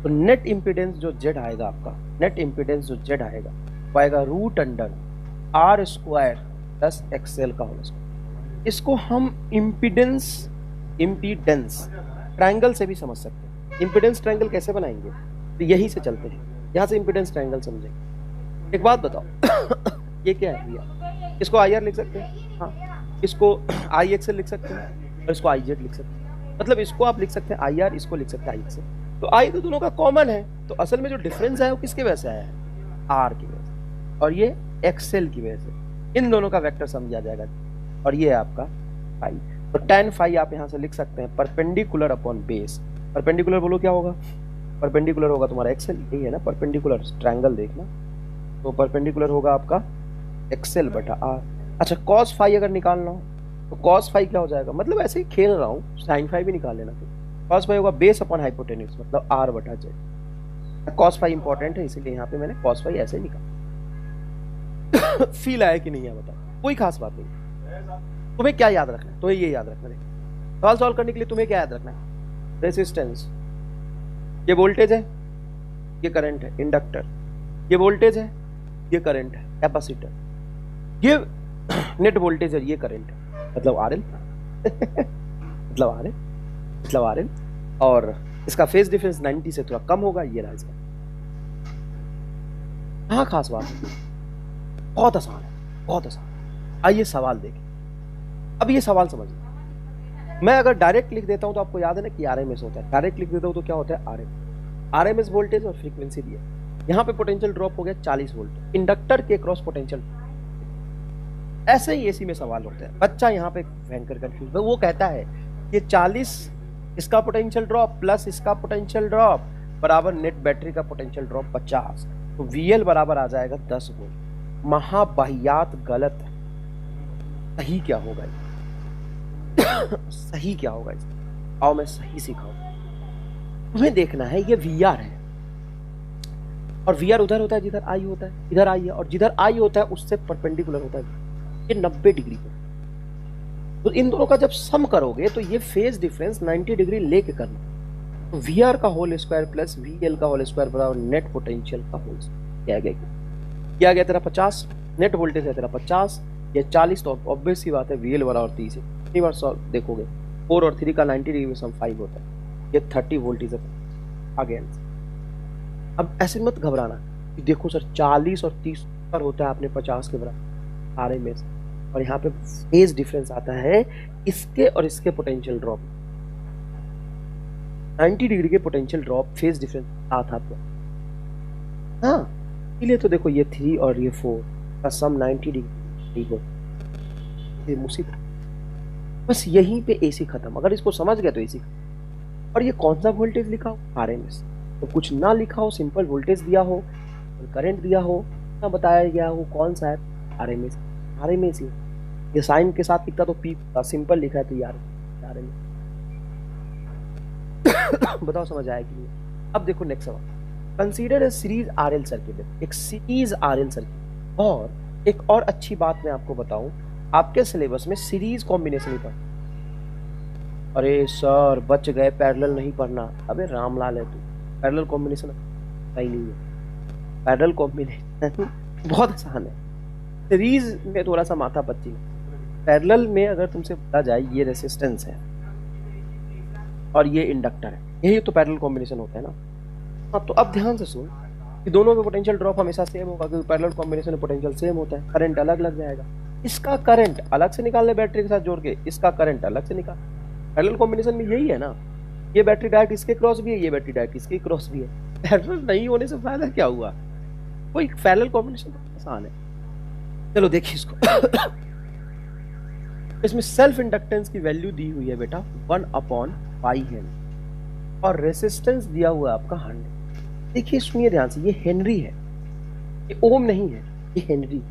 तो नेट इम्पीडेंस जो Z आएगा आपका, नेट इम्पीडेंस जो Z आएगा वो आएगा root under R square plus X L का होल स्क्वायर। इसको हम इम्पीडेंस इम्पीडेंस ट्रायंगल से भी समझ सकते हैं। इम्पीडेंस ट्रायंगल कैसे बनाएंगे, तो यही से चलते हैं, यहाँ से इम्पीडेंस ट्रायंगल समझेंगे। एक बात बताओ ये क्या है भैया, इसको आई आर लिख सकते हैं, हाँ, इसको आई एक्सएल लिख सकते हैं और इसको आई जेड लिख सकते हैं। मतलब इसको आप लिख सकते हैं आई आर, इसको लिख सकते हैं आई एक्सएल। तो आई तो दोनों का कॉमन है, तो असल में जो डिफरेंस है वो किसके वजह से आया है, आर की वजह से, और ये एक्सएल की वजह से। इन दोनों का वेक्टर समझा जाएगा, और ये है आपका फाई। तो tan फाई आप यहाँ से लिख सकते हैं परपेंडिकुलर अपॉन बेस। परपेंडिकुलर बोलो क्या होगा, परपेंडिकुलर होगा तुम्हारा एक्सएल, यही है ना परपेंडिकुलर ट्रायंगल देखना, तो परपेंडिकुलर होगा आपका एक्सएल बटा आर। अच्छा कॉस फाई अगर निकालना हो तो कॉस फाई क्या हो जाएगा, मतलब ऐसे ही खेल रहा हूँ, साइन फाई भी निकाल लेना। फिर कॉस फाई होगा बेस अपॉन हाइपोटेन्यूज, मतलब आर बटा जेड। कॉस फाई इंपॉर्टेंट है, इसीलिए यहाँ पे मैंने कॉस फाई ऐसे निकाला। फील आया कि नहीं है बताओ, कोई खास बात नहीं। तुम्हें क्या याद रखना है, तुम्हें ये याद रखना है, सवाल सॉल्व करने के लिए तुम्हें क्या याद रखना है, रेसिस्टेंस, ये वोल्टेज है, ये करंट है, इंडक्टर, ये वोल्टेज है, ये करंट है, कैपेसिटर, ये नेट वोल्टेज है, ये करंट है, मतलब आरएल मतलब आरएल, मतलब आरएल, और इसका फेज डिफरेंस 90 से थोड़ा कम होगा, ये रहा इसका। हाँ खास बात है, बहुत आसान है, बहुत आसान। आइए सवाल देखें। अब ये सवाल समझिए, मैं अगर डायरेक्ट लिख देता हूं तो आपको याद है ना कि आरएमएस होता है, डायरेक्ट लिख देता हूं तो क्या होता है आरएमएस। आरएमएस वोल्टेज और फ्रीक्वेंसी दिया, यहाँ पे पोटेंशियल ड्रॉप हो गया 40 वोल्ट, इंडक्टर के क्रॉस पोटेंशियल। ऐसे ही एसी में सवाल होता है, बच्चा यहाँ पे भयंकर कंफ्यूज, वो कहता है कि 40 इसका पोटेंशियल ड्रॉप प्लस इसका पोटेंशियल ड्रॉप बराबर नेट बैटरी का पोटेंशियल ड्रॉप 50, तो VL बराबर आ जाएगा 10 वोल्ट। महाबाहियात गलत है, सही क्या होगा सही क्या होगा इसका, आओ मैं सही सिखाऊं। तुम्हें देखना है ये VR है, और VR उधर होता है जिधर आई होता है, इधर आई है, और जिधर आई होता है उससे परपेंडिकुलर होता है ये 90 डिग्री पे। तो इन दोनों का जब सम करोगे तो ये फेज डिफरेंस 90 डिग्री लेके करना, तो VR का होल स्क्वायर प्लस VL का होल स्क्वायर बराबर नेट पोटेंशियल का होल स्क्वायर। क्या गया तेरा 50, नेट वोल्टेज है तेरा 50, ये 40, तो ऑब्वियस सी बात है VL बराबर 30 है। कई बार देखोगे 4 और 3 का 90 डिग्री में सम 5 होता है, ये 30 वोल्ट इज अगेन। अब ऐसे मत घबराना कि देखो सर 40 और 30 पर होता है आपने 50 के बराबर आरएमएस, और यहाँ पे फेज डिफरेंस आता है इसके और इसके पोटेंशियल ड्रॉप, 90 डिग्री के पोटेंशियल ड्रॉप फेज डिफरेंस आता आपको। हाँ इसलिए तो देखो ये 3 और ये 4 का सम 90 डिग्री हो, ये मुसीबत। बस यहीं पे एसी खत्म, अगर इसको समझ गया तो एसी। और ये कौन सा वोल्टेज लिखा हो, आरएमएस, तो कुछ ना लिखा हो, सिंपल वोल्टेज दिया हो, करंट दिया हो, ना बताया गया हो कौन सा है, आरएमएस। आरएमएस ही ये साइन के साथ लिखता तो पी, सिंपल लिखा है तो यार आरएमएस। बताओ समझ आया कि नहीं। अब देखो नेक्स्ट सवाल, consider a series RL circuit, एक सीरीज आरएल सर्किट। और एक और अच्छी बात मैं आपको बताऊं, आपके सिलेबस में सीरीज कॉम्बिनेशन ही पढ़। अरे सर बच गए, पैरेलल नहीं पढ़ना, अबे रामलाल है तू, पैरेलल कॉम्बिनेशन सही नहीं है। पैरेलल कॉम्बिनेशन बहुत आसान है, सीरीज में थोड़ा सा माथा पच्ची। पैरेलल में अगर तुमसे बोला जाए ये रेसिस्टेंस है और ये इंडक्टर है, यही तो पैरेलल कॉम्बिनेशन होता है ना। हाँ तो अब ध्यान से सुन कि दोनों में पोटेंशियल ड्रॉप हमेशा सेम होगा, क्योंकि पैरेलल कॉम्बिनेशन में पोटेंशियल सेम होता है, करंट अलग लग जाएगा। इसका करंट अलग से निकालने बैटरी के साथ जोड़ के, इसका करंट अलग से निकाल। पैरेलल कॉम्बिनेशन में यही है ना, ये बैटरी डायरेक्ट इसके क्रॉस भी है, ये बैटरी डायरेक्ट इसके क्रॉस भी है। पैरेलल नहीं होने से फायदा क्या हुआ, कोई पैरेलल कॉम्बिनेशन आसान है। चलो देखिए इसको। इसमें सेल्फ इंडक्टेंस की वैल्यू दी हुई है बेटा 1/πN, और रेसिस्टेंस दिया हुआ है आपका 100। देखिए सुनिए ध्यान से, ये हेनरी है, ये ओम नहीं है, ये हेनरी।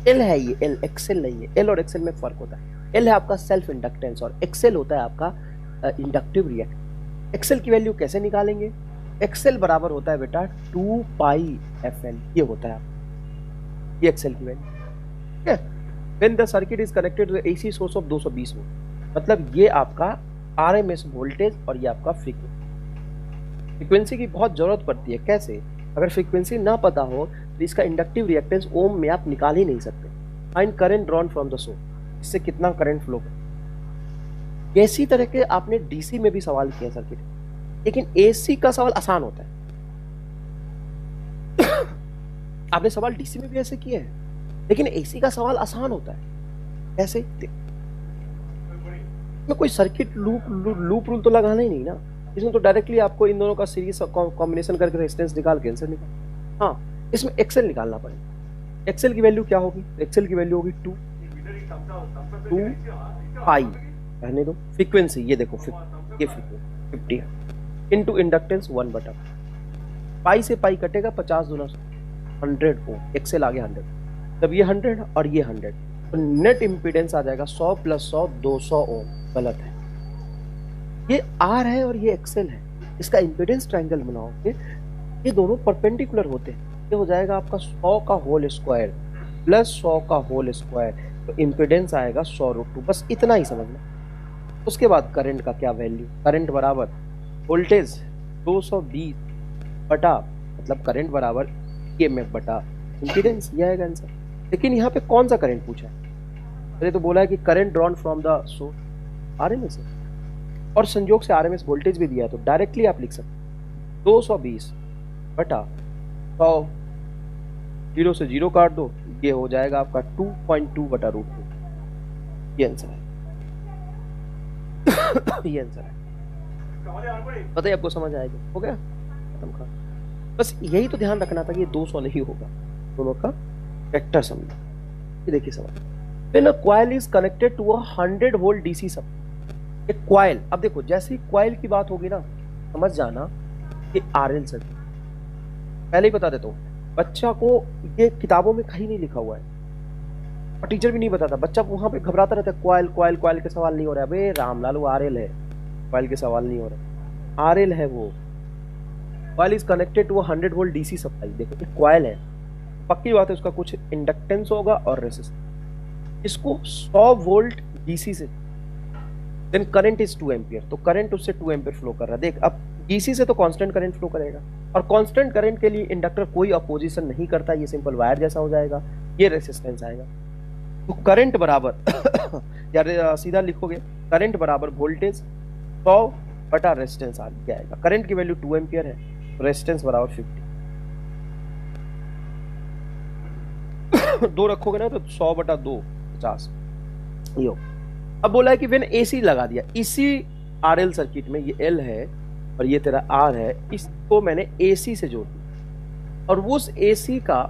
एल है ये, एल, एक्सेल नहीं है। एल और एक्सेल में फर्क होता है, एल है आपका सेल्फ इंडक्टेंस और एक्सेल होता है आपका इंडक्टिव रिएक्ट। एक्सेल की वैल्यू कैसे निकालेंगे, एक्सेल बराबर होता है बेटा 2πFN, ये होता है ये एक्सेल की वैल्यू, ठीक है। When the circuit is connected to the AC source of 220 volt, मतलब ये आपका आरएमएस वोल्टेज और ये आपका फ्रीक्वेंसी। फ्रीक्वेंसी की बहुत जरूरत पड़ती है, कैसे, अगर फ्रीक्वेंसी ना पता हो तो इसका इंडक्टिव रिएक्टेंस ओम में आप निकाल ही नहीं सकते। Find current drawn from the source, इससे कितना करंट फ्लो इसी तरह के आपने डीसी में भी सवाल किया सर्किट, लेकिन एसी का सवाल आसान होता है। आपने सवाल डीसी में भी ऐसे किए हैं, लेकिन एसी का सवाल आसान होता है। ऐसे में कोई सर्किट लूप रूल तो लगाना ही नहीं ना, इसमें तो डायरेक्टली आपको इन दोनों का सीरीज कॉम्बिनेशन करके रेजिस्टेंस निकाल के आंसर निकाल। हाँ, इसमें एक्सेल निकालना पड़ेगा। एक्सेल की वैल्यू क्या होगी? एक्सेल की वैल्यू होगी 2 पाई, रहने दो, फ्रीक्वेंसी ये देखो, ये फ्रीक्वेंसी 50 है, इनटू इंडक्टेंस 1 बटा पाई से पाई कटेगा, 50 दूना 100 ओम, एक्सेल आ गया 100, तब ये 100 और ये 100, तो नेट इंपीडेंस आ जाएगा 100 प्लस 100 200 ओम। गलत है, ये आर है और ये एक्सेल है, इसका इंपीडेंस ट्रायंगल बनाओगे, ये दोनों परपेंडिकुलर होते हैं, ये हो जाएगा आपका 100 का होल स्क्वायर प्लस 100 का होल स्क्वायर, तो इंपीडेंस आएगा 100√2। बस इतना ही समझना। उसके बाद करंट का क्या वैल्यू? करंट बराबर वोल्टेज 220 बटा, मतलब करंट बराबर ईएमएफ बटा इंपीडेंस, ये आएगा आंसर। लेकिन यहाँ पे कौन सा करंट पूछा है? मैंने तो बोला है कि current drawn from the source RMS है, और संयोग से आरएमएस वोल्टेज भी दिया है, तो डायरेक्टली आप लिख सकते 220 बटा 100, 0 से 0 काट दो, ये हो जाएगा आपका 2.2 बटा √2। ये आंसर है। ये आंसर है। पता है आपको, समझ आएगा? हो गया, खत्म कर। बस यही तो ध्यान रखना था कि ये 200 नहीं होगा, दोनों का वेक्टर समझो। ये देखिए सवाल, when a coil is connected to a 100 volt DC supply. एक कॉइल, अब देखो जैसे ही कॉइल की बात होगी ना, समझ जाना कि आरएल सर्किट। पहले ही बता देता हूँ, बच्चा को ये किताबों में कहीं नहीं लिखा हुआ है, और टीचर भी नहीं बताता, बच्चा वहां पे घबराता रहता है, कॉइल कॉइल कॉइल के सवाल नहीं हो रहा है। अबे रामलाल, वो आरएल है, कॉइल के सवाल नहीं हो रहा, आरएल है वो। Coil is connected to 100 volt DC supply. देखो ये कॉइल है, पक्की बात है उसका कुछ इंडक्टेंस होगा और रेजिस्टेंस। इसको 100 वोल्ट डीसी से, देन करंट इज 2 एम्पियर, तो करंट उससे 2 एम्पियर फ्लो कर रहा है। देख, अब डीसी से तो कांस्टेंट करंट फ्लो करेगा, और कांस्टेंट करंट के लिए इंडक्टर कोई अपोजिशन नहीं करता, ये सिंपल वायर जैसा हो जाएगा, ये रेजिस्टेंस आएगा। तो करंट बराबर यार सीधा लिखोगे, करंट बराबर वोल्टेज 100 बटा रेजिस्टेंस आ जाएगा। करंट की वैल्यू 2 एम्पियर है, तो रेजिस्टेंस बराबर 50। 2 रखोगे ना तो 100 बटा 2 50 यो। अब बोला है कि व्हेन एसी लगा दिया, इसी आरएल सर्किट में ये एल है और ये तेरा आर है, इसको मैंने एसी से जोड़ दिया, और उस एसी का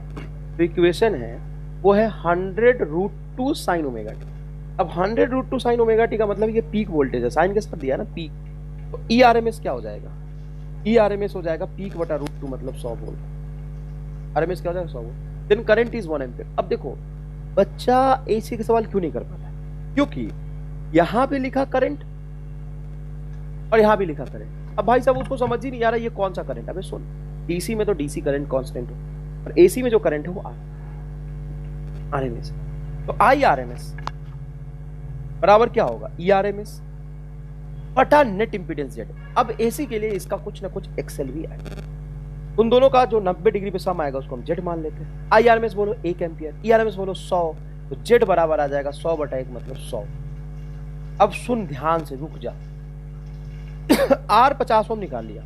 इक्वेशन है वो है 100√2 साइन ओमेगा टी। अब 100√2 साइन ओमेगा टी का मतलब ये पीक वोल्टेज है, साइन के साथ दिया ना पीक, तो ई आरएमएस क्या हो जाएगा? ई आरएमएस हो जाएगा पीक बटा √2, मतलब 100 वोल्ट। आरएमएस क्या हो जाएगा? 100 volt. Then current is 1 ampere. अब देखो बच्चा एसी के सवाल क्यों नहीं कर पाता, क्योंकि यहां पे लिखा करंट और यहां भी लिखा करंट। अब भाई साहब उसको समझ ही नहीं आ रहा ये कौन सा करंट है। अबे सुन, डीसी में तो डीसी करंट कांस्टेंट हो, और एसी में जो करंट है वो आरएमएस। तो आई आरएमएस बराबर क्या होगा? ई आरएमएस बटा नेट इंपीडेंस जेड। अब एसी के लिए इसका कुछ ना कुछ एक्सेल भी आएगा, उन दोनों का जो 90 डिग्री पे सम आएगा उसको हम जेड मान लेते हैं। आई आरएमएस बोलो 1 एम्पियर, ई आरएमएस बोलो 100, तो जेड बराबर आ जाएगा 100 बटा 1 मतलब 100। अब सुन ध्यान से, रुक जा। आर 50 ओम निकाल लिया,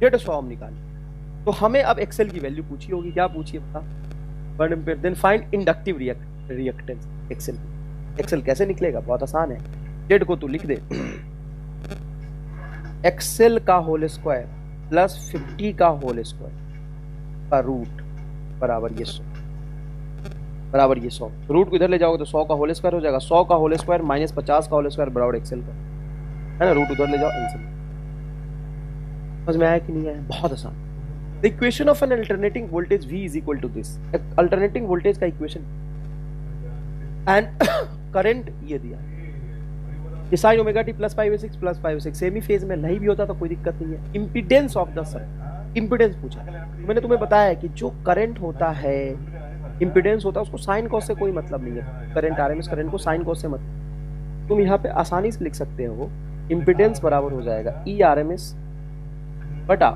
जेड 100 ओम निकाल लिया, तो हमें अब एक्सेल की वैल्यू पूछी होगी। क्या पूछी है बता? 1 ampere. Then find inductive reactance. X L कैसे निकलेगा? बहुत आसान है, जेड को तू लिख दे, एक्सेल का होल स्क्वायर प्लस 50 का होल स्क्वायर का रूट बराबर ये 100, बराबर ये 100। रूट को इधर ले जाओगे तो 100 का होल स्क्वायर हो जाएगा, 100 का होल स्क्वायर माइनस 50 का होल स्क्वायर बराबर एक्सेल का, है ना? रूट उधर ले जाओ, आंसर। समझ में आया कि नहीं आया? बहुत आसान। The equation of an alternating voltage V is equal to this. Alternating voltage का इक्वेशन एंड करंट ये दिया, ये sine omega t plus 5/6 plus 5/6 same phase में नहीं भी होता तो कोई दिक्कत नहीं है। Impedance of the circuit, impedance पूछा। मैंने तुम्हें बताया है कि जो करंट होता है, इंपीडेंस होता है, उसको साइन कॉस से कोई मतलब नहीं है। करंट आरएमएस करंट को साइन कॉस से मतलब, तुम यहाँ पे आसानी से लिख सकते हो, इंपीडेंस बराबर हो जाएगा ई आरएमएस बटा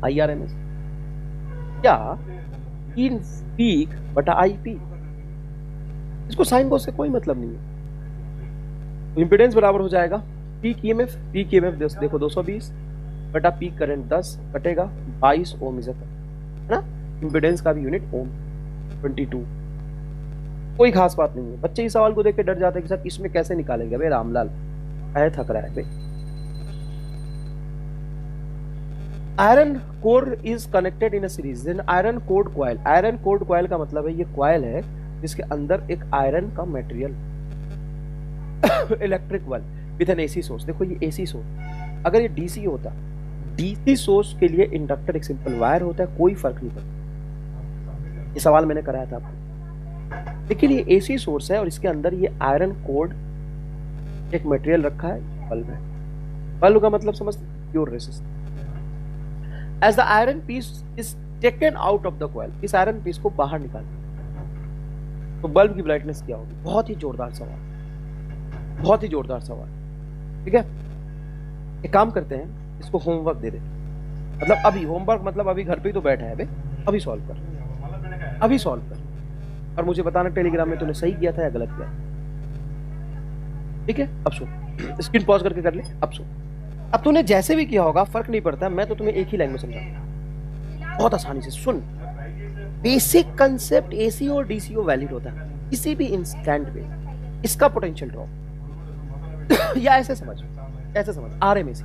आई आरएमएस, या इन पीक बटा आई पी। इसको साइन कॉस से कोई मतलब नहीं है। इम्पीडेंस बराबर हो जाएगा पीक ईएमएफ, पीक ईएमएफ देखो 220 बटा पीक करंट 10 कटेगा 22 ओम इज है ना। इम्पीडेंस का भी यूनिट ओम 22। कोई खास बात नहीं है। बच्चे इस सवाल को देख के डर जाते हैं कि सर इसमें कैसे निकालेंगे। भाई रामलाल है थक रहा है भाई। Iron core is connected in a series then iron cored coil. Iron cored coil का मतलब है ये कॉइल है जिसके अंदर एक आयरन का material electric bulb with N AC source. देखो ये एसी सोर्स, अगर ये डीसी होता, डीसी सोर्स के लिए इंडक्टर एक सिंपल वायर होता है, कोई फर्क नहीं पड़ता। ये सवाल मैंने कराया था आपको। लेकिन ये एसी सोर्स है और इसके अंदर ये आयरन कोर्ड एक मटेरियल रखा है, बल्ब है। बल्ब का मतलब समझते, pure resistance. As the iron piece is taken out of the coil, इस आयरन पीस को बाहर निकाल तो बल्ब की ब्राइटनेस क्या होगी। बहुत ही जोरदार सवाल, बहुत ही जोरदार सवाल। ठीक है, एक काम करते हैं, इसको होमवर्क दे दे। मतलब अभी होमवर्क मतलब अभी घर पे ही तो बैठा है बे, अभी सॉल्व कर, अभी सॉल्व कर और मुझे बताना टेलीग्राम में तूने सही किया था या गलत किया। ठीक है, अब सुन, स्क्रीन पॉज करके कर ले। अब सुन, अब तूने जैसे भी किया होगा फर्क नहीं पड़ता, मैं तो तुम्हें एक ही लाइन में समझाऊंगा बहुत आसानी से। सुन, बेसिक कंसेप्ट एसी और डीसीओ वैलिड होता है किसी भी इंस्टेंट पे। इसका पोटेंशियल ड्रॉप या ऐसे समझ, ऐसे समझ, आरएमएस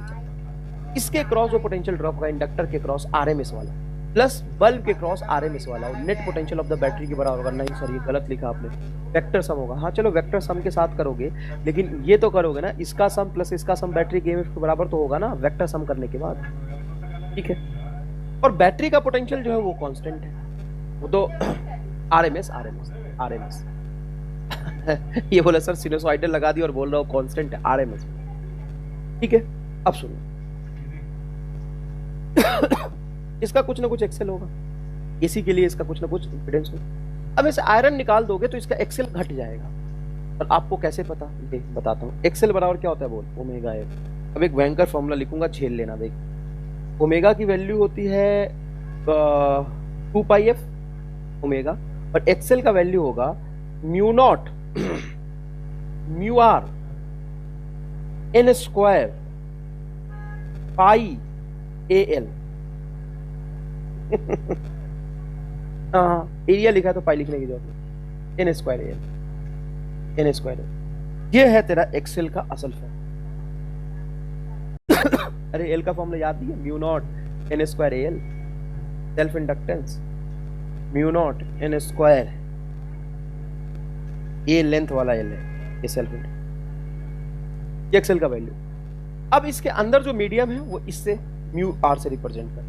इसके क्रॉस जो पोटेंशियल ड्रॉप का इंडक्टर के क्रॉस आरएमएस वाला प्लस बल्ब के क्रॉस आरएमएस वाला और net potential of the battery के बराबर होगा। नहीं सर ये गलत लिखा आपने, वेक्टर सम होगा। हाँ चलो वेक्टर सम के साथ करोगे, लेकिन ये तो करोगे ना, इसका सम प्लस इसका सम बैटरी के ईएमएफ के बराबर तो होगा ना वेक्टर सम करने के बाद। ठीक है, और बैटरी का पोटेंशियल जो है वो कांस्टेंट है, वो तो आरएमएस आरएमएस आरएमएस ये बोला सर सिनुसॉइडल लगा दी और बोल रहा हूँ कांस्टेंट है आरएमएस। ठीक है, अब सुनो इसका कुछ ना कुछ एक्सेल होगा, एसी के लिए इसका कुछ ना कुछ इंपीडेंस होगा। अब ऐसे आयरन निकाल दोगे तो इसका एक्सेल घट जाएगा। और आपको कैसे पता, देख बताता हूँ। एक्सेल बराबर क्या होता है बोल, ओमेगा है। अब एक भयंकर फॉर्मूला लिखूंगा, झेल लेना। देख ओमेगा की वैल्यू होती है 2 पाई एफ ओमेगा, और एक्सेल का वैल्यू होगा mu naught mu R N square pi A L. हाँ एरिया लिखा है तो पाई लिखने की जरूरत नहीं, N square A L, N square L. ये है तेरा एक्सेल का असल फॉर्म। अरे एल का फॉर्मूला याद नहीं है, mu not an square A L, self inductance mu not an square, ये लेंथ वाला एल है, ये सेल्फ इंडक्टेंस, ये एक्सेल का वैल्यू। अब इसके अंदर जो मीडियम है वो इससे म्यू आर से रिप्रेजेंट कर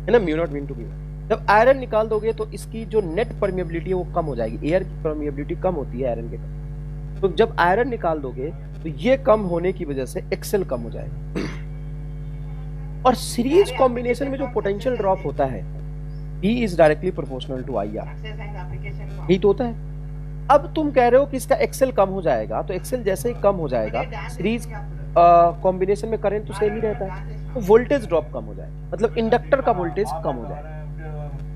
है ना, mu naught mean to mu. जब आयरन निकाल दोगे तो इसकी जो नेट परमिएबिलिटी है वो कम हो जाएगी। एयर की परमिएबिलिटी कम होती है आयरन के कम, तो जब आयरन निकाल दोगे तो ये कम होने की वजह से एक्सेल कम हो जाएगा। और सीरीज कॉम्बिनेशन में जो पोटेंशियल ड्रॉप होता है B is directly proportional to IR, यही तो होता है। अब तुम कह रहे हो कि इसका एक्सेल कम हो जाएगा, तो एक्सेल जैसे ही कम हो जाएगा सीरीज कॉम्बिनेशन में करंट तो सेम ही रहता है, तो वोल्टेज ड्रॉप कम हो जाएगा, मतलब इंडक्टर का वोल्टेज कम हो जाएगा।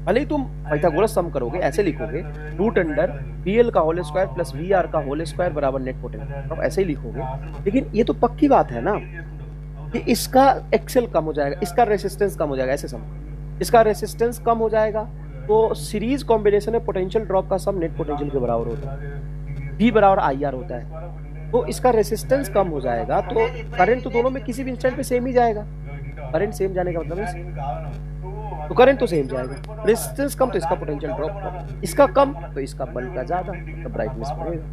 भले ही तुम पाइथागोरस सम करोगे, ऐसे लिखोगे रूट अंडर VL का होल स्क्वायर प्लस VR का होल स्क्वायर बराबर नेट पोटेंशियल, तो ऐसे ही लिखोगे। लेकिन ये तो पक्की बात है ना कि इसका एक्सेल कम हो जाएगा, इसका रेसिस्टेंस कम हो जाएगा, ऐसे समझो। इसका रेसिस्टेंस कम हो जाएगा तो सीरीज कॉम्बिनेशन में पोटेंशियल ड्रॉप का सम नेट पोटेंशियल के बराबर होता है, V बराबर IR होता है। तो इसका रेसिस्टेंस कम हो जाएगा तो करंट तो दोनों में किसी भी इंस्टेंट पे सेम ही जाएगा। करंट सेम जाने का मतलब है तो करंट तो सेम जाएगा। रेसिस्टेंस कम तो इसका पोटेंशियल ड्रॉप कम, इसका कम तो इसका बल्ब का ज्यादा, तो ब्राइटनेस बढ़ेगा।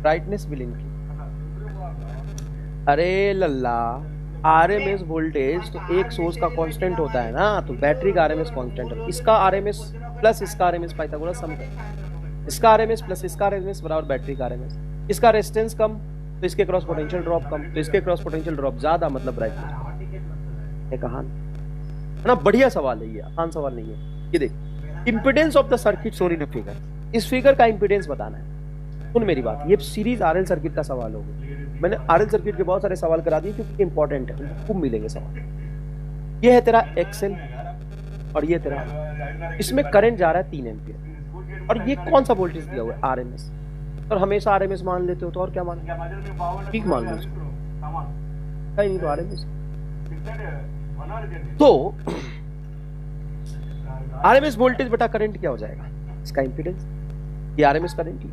Brightness will increase. अरे लल्ला, आरएमएस वोल्टेज तो एक सोर्स का कांस्टेंट होता है ना, तो बैटरी का आरएमएस कांस्टेंट है। इसका आरएमएस प्लस इसका आरएमएस पाइथागोरस सम कर, इसका आरएमएस प्लस इसका आरएमएस बराबर बैटरी का आरएमएस। इसका रेजिस्टेंस कम तो इसके क्रॉस पोटेंशियल ड्रॉप कम, तो इसके क्रॉस पोटेंशियल ड्रॉप ज्यादा, मतलब ब्राइटनेस। ये कहां है ना, बढ़िया सवाल है ये, आसान सवाल नहीं है। ये देख, impedance of the circuit shown in a figure, इस फिगर का इंपीडेंस बताना है। सुन मेरी बात, ये सीरीज आरएल सर्किट का सवाल होगा। मैंने आरएल सर्किट के बहुत सारे सवाल करा दिए क्योंकि इंपॉर्टेंट है, खूब मिलेंगे सवाल। ये है तेरा एक्सेल और ये तेरा इसमें करंट जा रहा है 3 एम्पियर और ये कौन सा वोल्टेज दिया हुआ है? आरएमएस। और हमेशा आरएमएस मान लेते हो तो और क्या मान ठीक मान लो है नहीं तो आरएमएस। तो आरएमएस वोल्टेज बटा करंट क्या हो जाएगा? इसका इंपीडेंस, ये आरएमएस करंट ही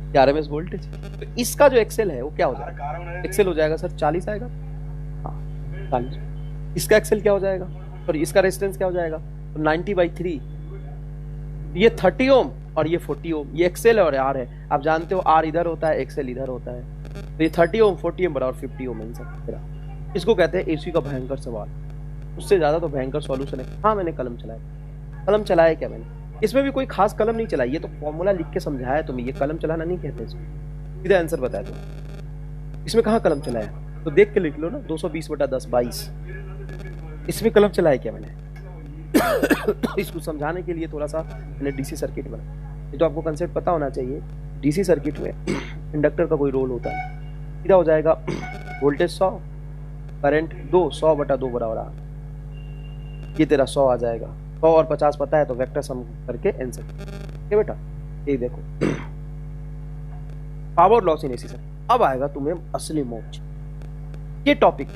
ये आरएमएस वोल्टेज। तो इसका जो एक्सेल है वो क्या हो जाएगा? एक्सेल हो जाएगा सर 40 आएगा। हाँ 40। इसका एक्सेल क्या हो जाएगा? और इसका रेजिस्टेंस क्या हो जाएगा? तो 90/3, ये 30 ओम और ये 40 ओम। ये एक्सेल और आर है। आप जानते हो आर इधर होता है, एक्सेल इधर होता है। तो ये 30 ओम 40 ओम बराबर 50 ओम इन सब। इसको कहते हैं एसी का भयंकर सवाल। उससे ज्यादा तो भयंकर सॉल्यूशन है। हाँ मैंने कलम चलाया क्या मैंने? इसमें भी कोई खास कलम नहीं चलाई, ये तो फॉर्मूला लिख के समझाया तुम्हें। ये कलम चलाना नहीं कहते इसमें, सीधा आंसर बताया तुम। इसमें कहाँ कलम चलाया? तो देख के लिख लो ना, 220/10 22। इसमें कलम चलाया क्या मैंने? इसको समझाने के लिए थोड़ा सा मैंने डीसी सर्किट बना। ये तो आपको कंसेप्ट पता होना चाहिए। डीसी सर्किट में इंडक्टर का कोई रोल होता है। सीधा हो जाएगा वोल्टेज 100, करंट 2, 100/2 बराबर आर। ये तेरा 100 आ जाएगा। 100 और 50 पता है तो वेक्टर सम करके आंसर। ठीक है बेटा, ये देखो power loss in AC circuit. अब आएगा तुम्हें असली मोक्ष। ये टॉपिक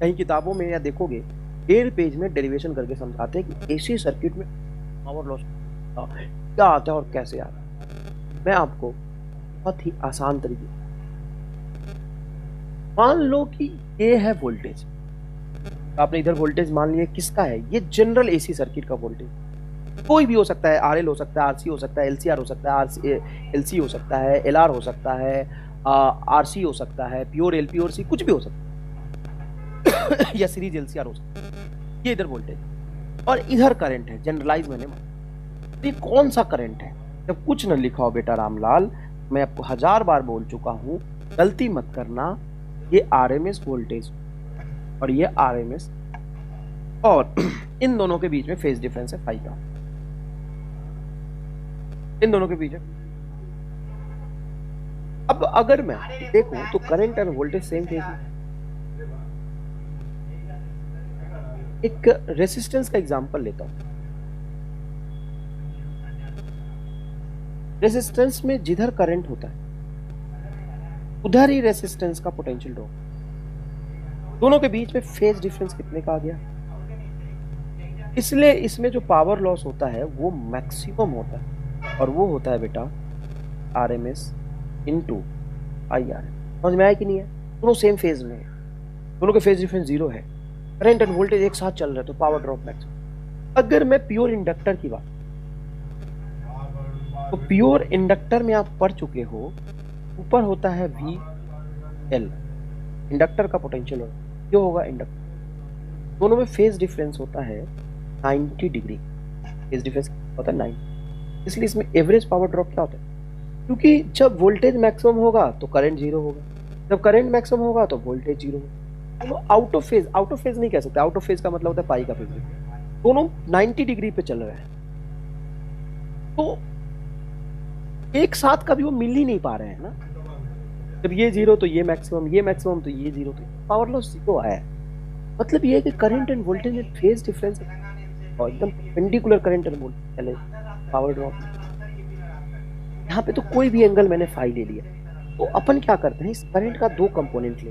कहीं किताबों में या देखोगे 1.5 पेज में डेरिवेशन करके समझाते हैं कि एसी सर्किट में पावर लॉस क्या आता है और कैसे आता है। मैं आपको बहुत ही आसान तरीके, मान लो कि ये है वोल्टेज, आपने इधर वोल्टेज मान लिया, किसका है? ये जनरल एसी सर्किट का वोल्टेज कोई भी हो सकता है। आरएल हो सकता है, आरसी हो सकता है, एलसीआर हो सकता है, एलसी हो सकता है, एलआर हो सकता है, आरसी हो सकता है, प्योर एल प्योर सी कुछ भी हो सकता है या सीरीज एलसीआर हो सकता है। ये इधर वोल्टेज और इधर करंट है, जनरलाइज मैंने माना। ये कौन सा करंट है? जब कुछ न लिखा हो बेटा रामलाल, मैं आपको 1000 बार बोल चुका हूं, गलती मत करना। ये आरएमएस वोल्टेज और ये आरएमएस, और इन दोनों के बीच में फेज डिफरेंस है 5 का। इन दोनों के बीच है। अब अगर मैं देखूं तो करंट और वोल्टेज सेम फेज में। एक रेसिस्टेंस का एग्जांपल लेता हूं। रेसिस्टेंस में जिधर करंट होता है उधर ही रेसिस्टेंस का पोटेंशियल ड्रॉप। दोनों के बीच में फेज डिफरेंस कितने का आ गया? इसलिए इसमें जो पावर लॉस होता है वो मैक्सिमम होता है और वो होता है बेटा आरएमएस इनटू आईआरएम। समझ में आया कि नहीं है? दोनों सेम फेज में है, दोनों के फेज डिफरेंस 0 है। करंट एंड वोल्टेज एक साथ चल रहे हैं तो पावर ड्रॉप मैक्सिमम। अगर मैं प्योर इंडक्टर की बात, तो प्योर इंडक्टर में आप पढ़ चुके हो, ऊपर होता है VL, इंडक्टर का पोटेंशियल जो होगा इंडक्टर। दोनों में फेज डिफरेंस होता है 90 डिग्री। फेज डिफरेंस होता है 90। इसलिए इसमें एवरेज पावर ड्रॉप क्या होता है? क्योंकि जब वोल्टेज मैक्सिमम होगा तो करंट 0 होगा, जब करंट मैक्सिमम होगा तो वोल्टेज 0 होगा। दोनों आउट ऑफ फेज नहीं कह सकते। आउट ऑफ फेज का मतलब होता है पाई का फेज। दोनों 90 डिग्री पे चल रहे हैं तो एक साथ कभी वो मिल ही नहीं पा रहे हैं ना। जब ये 0 तो ये मैक्सिमम, ये मैक्सिमम तो ये 0, तो पावर लॉस 0 आया है। मतलब ये है कि करंट एंड वोल्टेज में फेज डिफरेंस और एकदम पेंडिकुलर करंट एंड वोल्टेज चले पावर ड्रॉप। यहाँ पे तो कोई भी एंगल मैंने फाई ले लिया। तो अपन क्या करते हैं, इस करंट का 2 कंपोनेंट ले।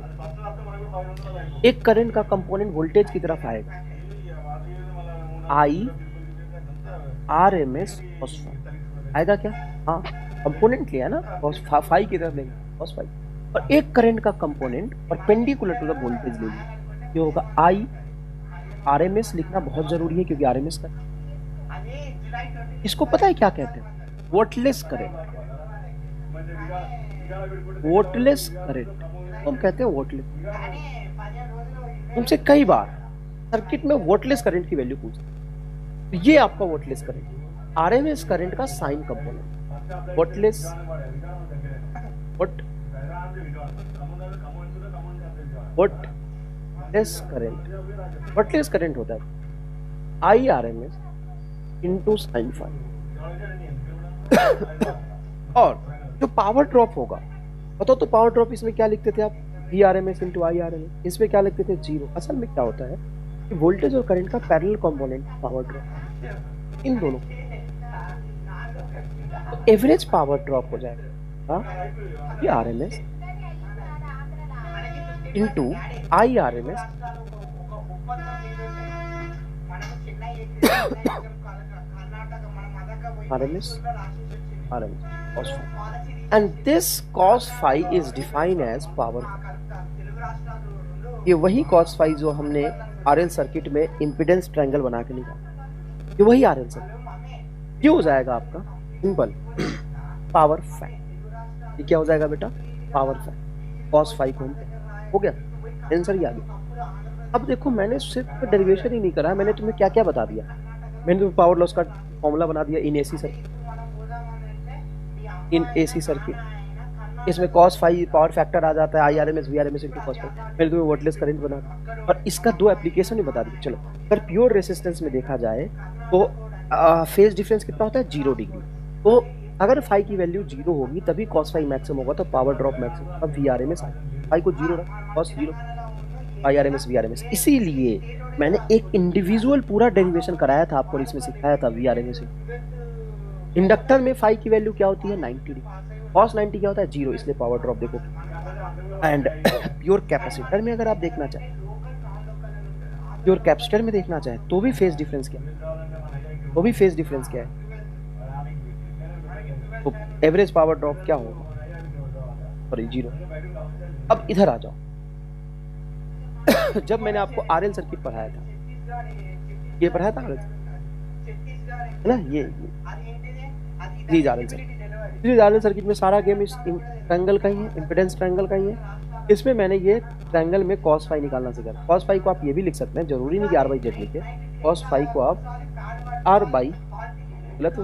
एक करंट का कंपोनेंट वोल्टेज की तरफ आएगा, आई आरएमएस cos आएगा क्या? हाँ कंपोनेंट लिया ना, फाई की तरफ लेंगे cos फाई। और एक करंट का component perpendicular to the voltage ले लिया, ये होगा आई आरएमएस। लिखना बहुत जरूरी है क्योंकि आरएमएस का, इसको पता है क्या कहते हैं? वोल्टलेस करंट। वोल्टलेस करंट तो हम कहते हैं वोल्टलेस। तुमसे कई बार सर्किट में वोल्टलेस करंट की वैल्यू पूछते, तो ये आपका वोल्टलेस करंट, आरएमएस करंट का साइन कंपोनेंट। वोल्टलेस वोल्टलेस करंट होता है आई आरएमएस इंटू साइन फाई। और जो पावर ड्रॉप होगा, बताओ तो पावर ड्रॉप इसमें क्या लिखते थे आप? V R M S into I R M S. इसमें क्या लिखते थे? 0। असल में क्या होता है, वोल्टेज और करंट का पैरेलल कंपोनेंट पावर ड्रॉप, इन दोनों तो एवरेज पावर ड्रॉप हो जाएगा ये RMS into IRMS RMS cos phi, and this cos phi is defined as power. ये वही cos phi जो हमने RL सर्किट में इम्पीडेंस ट्रायंगल बना के निकाला, ये वही RL सर्किट, ये हो जाएगा आपका सिंपल पावर फैक्ट। ये क्या हो जाएगा बेटा? पावर फैक्ट cos phi को हो गया, आंसर ही आ गया। अब देखो मैंने सिर्फ डेरिवेशन ही नहीं करा, मैंने तुम्हें क्या क्या बता दिया। मैंने तुम्हें पावर लॉस का फॉर्मूला बना दिया इन AC सर्किट, इसमें cos phi पावर फैक्टर आ जाता है IRMS VRMS into cos phi। मैंने तुम्हें वर्डलेस करंट बना दिया और इसका दो एप्लीकेशन ही बता दिया। चलो अगर प्योर रेसिस्टेंस में देखा जाए तो फेज डिफरेंस कितना होता है? 0 डिग्री। तो अगर phi की वैल्यू 0 होगी तभी cos phi मैक्सिमम होगा, तो पावर ड्रॉप मैक्सिमम। अब VRMS phi को 0 रहा, cos 0 IRMS VRMS। इसीलिए मैंने एक इंडिविजुअल पूरा डेरिवेशन कराया था आपको, इसमें सिखाया था VRMS। इंडक्टर में phi की वैल्यू क्या होती है? 90 डिग्री। cos 90 क्या होता है? 0, इसलिए पावर ड्रॉप देखो। एंड प्योर कैपेसिटर में अगर आप देखना चाहें, प्योर कैपेसिटर में देखना चाहें तो भी फेज डिफरेंस क्या है? तो भी फेज डिफरेंस क्या है? तो एवरेज पावर ड्रॉप क्या होगा? सॉरी 0। अब इधर आ जाओ जब मैंने आपको RL सर्किट पढ़ाया था, ये पढ़ाया था RL है ना, ये series RL circuit. Series RL circuit में सारा गेम इस ट्रायंगल का ही है, इम्पीडेंस ट्रायंगल का ही है। इसमें मैंने ये ट्रायंगल में cos phi निकालना सिखाया। cos phi को आप ये भी लिख सकते हैं, जरूरी नहीं कि R/Z लिखे। cos phi को आप R/, गलत तो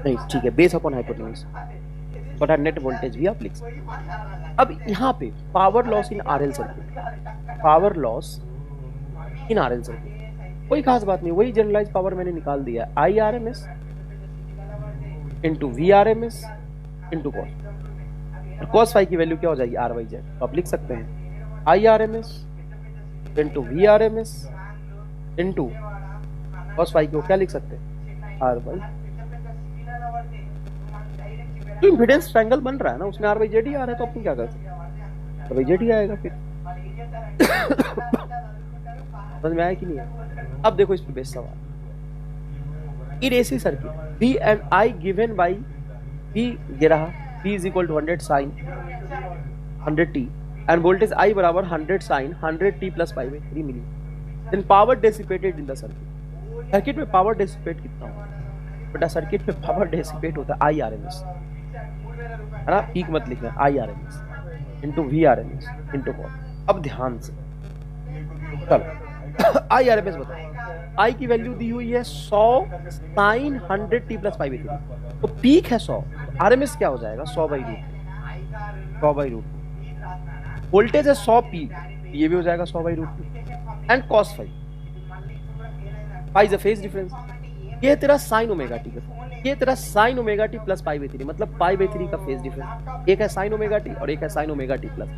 नहीं, ठीक है, बेस अपॉन हाइपोटेन्यूज बटा नेट वोल्टेज भी आप लिख सकते हैं। अब यहाँ पे power loss in RL circuit, power loss in RL circuit कोई खास बात नहीं, वही जनरलाइज पावर मैंने निकाल दिया, IRMS into VRMS into cos। cos phi की वैल्यू क्या हो जाएगी? R/Z। तो आप लिख सकते हैं IRMS into VRMS into cos phi को क्या लिख सकते हैं? R/Z। तो इम्पीडेंस ट्रायंगल बन रहा है ना, उसमें R/Z ही आ रहा है, तो अपन क्या कर सकते हैं? R/Z ही आएगा फिर। समझ में आया कि नहीं है? अब देखो इस पे बेस्ट सवाल। इन AC circuit B and I given by B ये रहा, B is equal to 100 sin 100t and voltage I बराबर 100 sin 100t plus pi by 3 मिली। Then power dissipated in the circuit। Circuit में पावर डिसिपेट कितना होगा बेटा? Circuit में power dissipate होता है IRMS, है ना, पीक मत लिखना, IRMS into VRMS into cos। अब ध्यान से चलो IRMS बताओ। I की वैल्यू दी हुई है 100 sin 100t plus pi by 3, तो पीक है 100, RMS क्या हो जाएगा? 100/√2। वोल्टेज है 100 पीक, ये भी हो जाएगा 100/√2। And cos phi, phi is a phase difference. ये तेरा sin ओमेगा टी का, ये तेरा sin omega t plus pi by 3, मतलब pi by 3 का फेज डिफरेंस। एक है sin ओमेगा टी और एक है sin ओमेगा टी प्लस,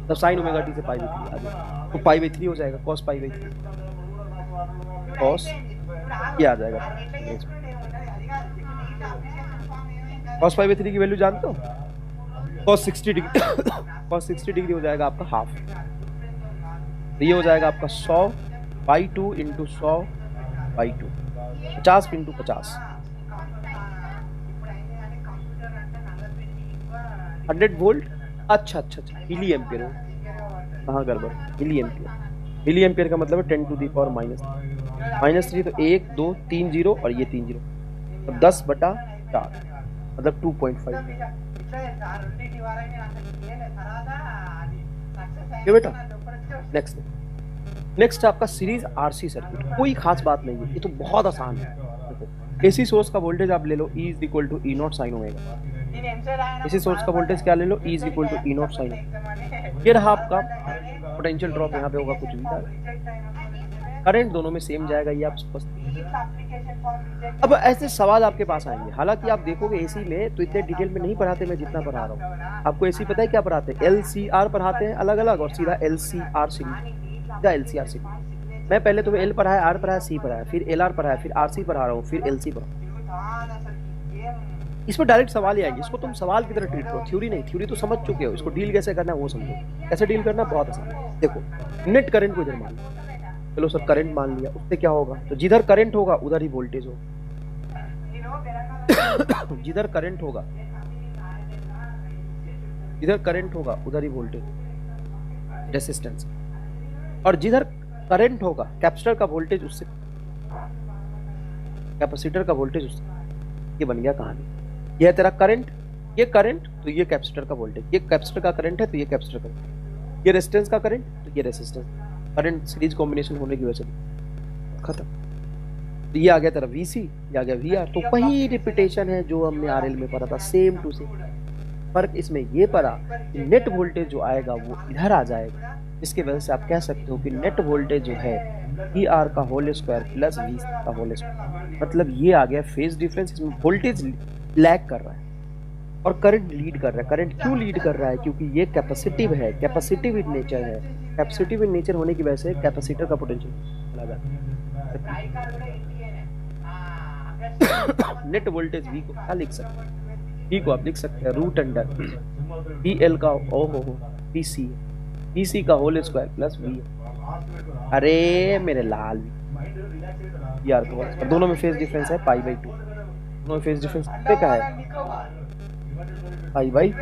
तो sin ओमेगा टी से pi by 3 आ जाएगा, तो pi by 3 हो जाएगा, cos pi by 3, cos ये आ जाएगा। cos pi by 3 की वैल्यू जानते हो? cos 60 डिग्री cos 60 डिग्री हो जाएगा आपका हाफ, तो ये हो जाएगा आपका 100/2 इंटू 100/2, 50 इंटू 50, 100 वोल्ट। अच्छा, मिली एम्पियर हो, कहाँ गड़बड़? मिली एम्पियर का मतलब है 10 to the power -3, तो 1 2 3 0 और ये 3 0, तो 10/4 मतलब 2.5। ये बेटा नेक्स्ट आपका सीरीज RC सर्किट। कोई खास बात नहीं है, ये तो बहुत आसान है। AC सोर्स का वोल्टेज आप ले लो, E is equal to E0 sin omega. AC source का वोल्टेज क्या ले लो? E is equal to E0 sin omega. ये रहा आपका पोटेंशियल ड्रॉप, यहाँ पे होगा कुछ भी था, करंट दोनों में सेम जाएगा, ये आप स्पष्ट। अब ऐसे सवाल आपके पास आएंगे, हालांकि आप देखोगे AC में तो इतने डिटेल में नहीं पढ़ाते मैं जितना पढ़ा रहा हूँ आपको। AC पता है क्या पढ़ाते हैं? LCR पढ़ाते हैं अलग अलग, और सीधा LCR सीरीज या LCR सीरीज। मैं पहले तुम्हें एल पढ़ाया, आर पढ़ाया, सी पढ़ाया, फिर एल आर पढ़ाया, फिर आर सी पढ़ा रहा हूँ, फिर एल सी पढ़ा। इसमें डायरेक्ट सवाल ही आएंगे, इसको तुम सवाल की तरह ट्रीट करो, थ्योरी नहीं। थ्योरी तो समझ चुके हो, इसको डील कैसे करना है वो समझो। कैसे डील करना बहुत आसान है। देखो नेट करंट को इधर मान लो, चलो सर करंट मान लिया, उससे क्या होगा, तो जिधर करंट होगा उधर ही वोल्टेज होगा। जिधर करंट होगा, जिधर करंट होगा उधर ही वोल्टेज, रेसिस्टेंस। और जिधर करंट होगा कैपेसिटर का वोल्टेज उससे, कैपेसिटर का वोल्टेज उससे। ये बन गया कहानी। ये है तेरा करंट, ये करंट तो ये कैपेसिटर का वोल्टेज, ये कैपेसिटर का करंट है तो ये कैपेसिटर का, ये रेजिस्टेंस का करंट तो ये रेजिस्टेंस। करंट सीरीज कॉम्बिनेशन होने की वजह से खत्म। तो ये आ गया तेरा VC, ये आ गया VR। तो वही रिपीटेशन है जो हमने RL में पढ़ा था, सेम टू सेम। फर्क इसमें ये पड़ा कि नेट वोल्टेज जो आएगा वो इधर आ जाएगा, इसके वजह से आप कह सकते हो कि नेट वोल्टेज जो है VR का होल स्क्वायर प्लस VC का होल स्क्वायर। मतलब ये आ गया फेज डिफरेंस। इसमें वोल्टेज लैग कर रहा है और करंट लीड कर रहा है। करंट क्यों लीड कर रहा है, क्योंकि ये कैपेसिटिव है, कैपेसिटिव इन नेचर है। कैपेसिटिव इन नेचर होने की वजह से कैपेसिटर का पोटेंशियल चला जाता है। नेट वोल्टेज V को क्या लिख सकते हैं, V को आप लिख सकते हैं रूट अंडर VL का VC का होल स्क्वायर प्लस V। अरे मेरे लाल यार, दोनों में फेज डिफरेंस है पाई बाई 2। दोनों में फेज डिफरेंस क्या है, पाई बाई,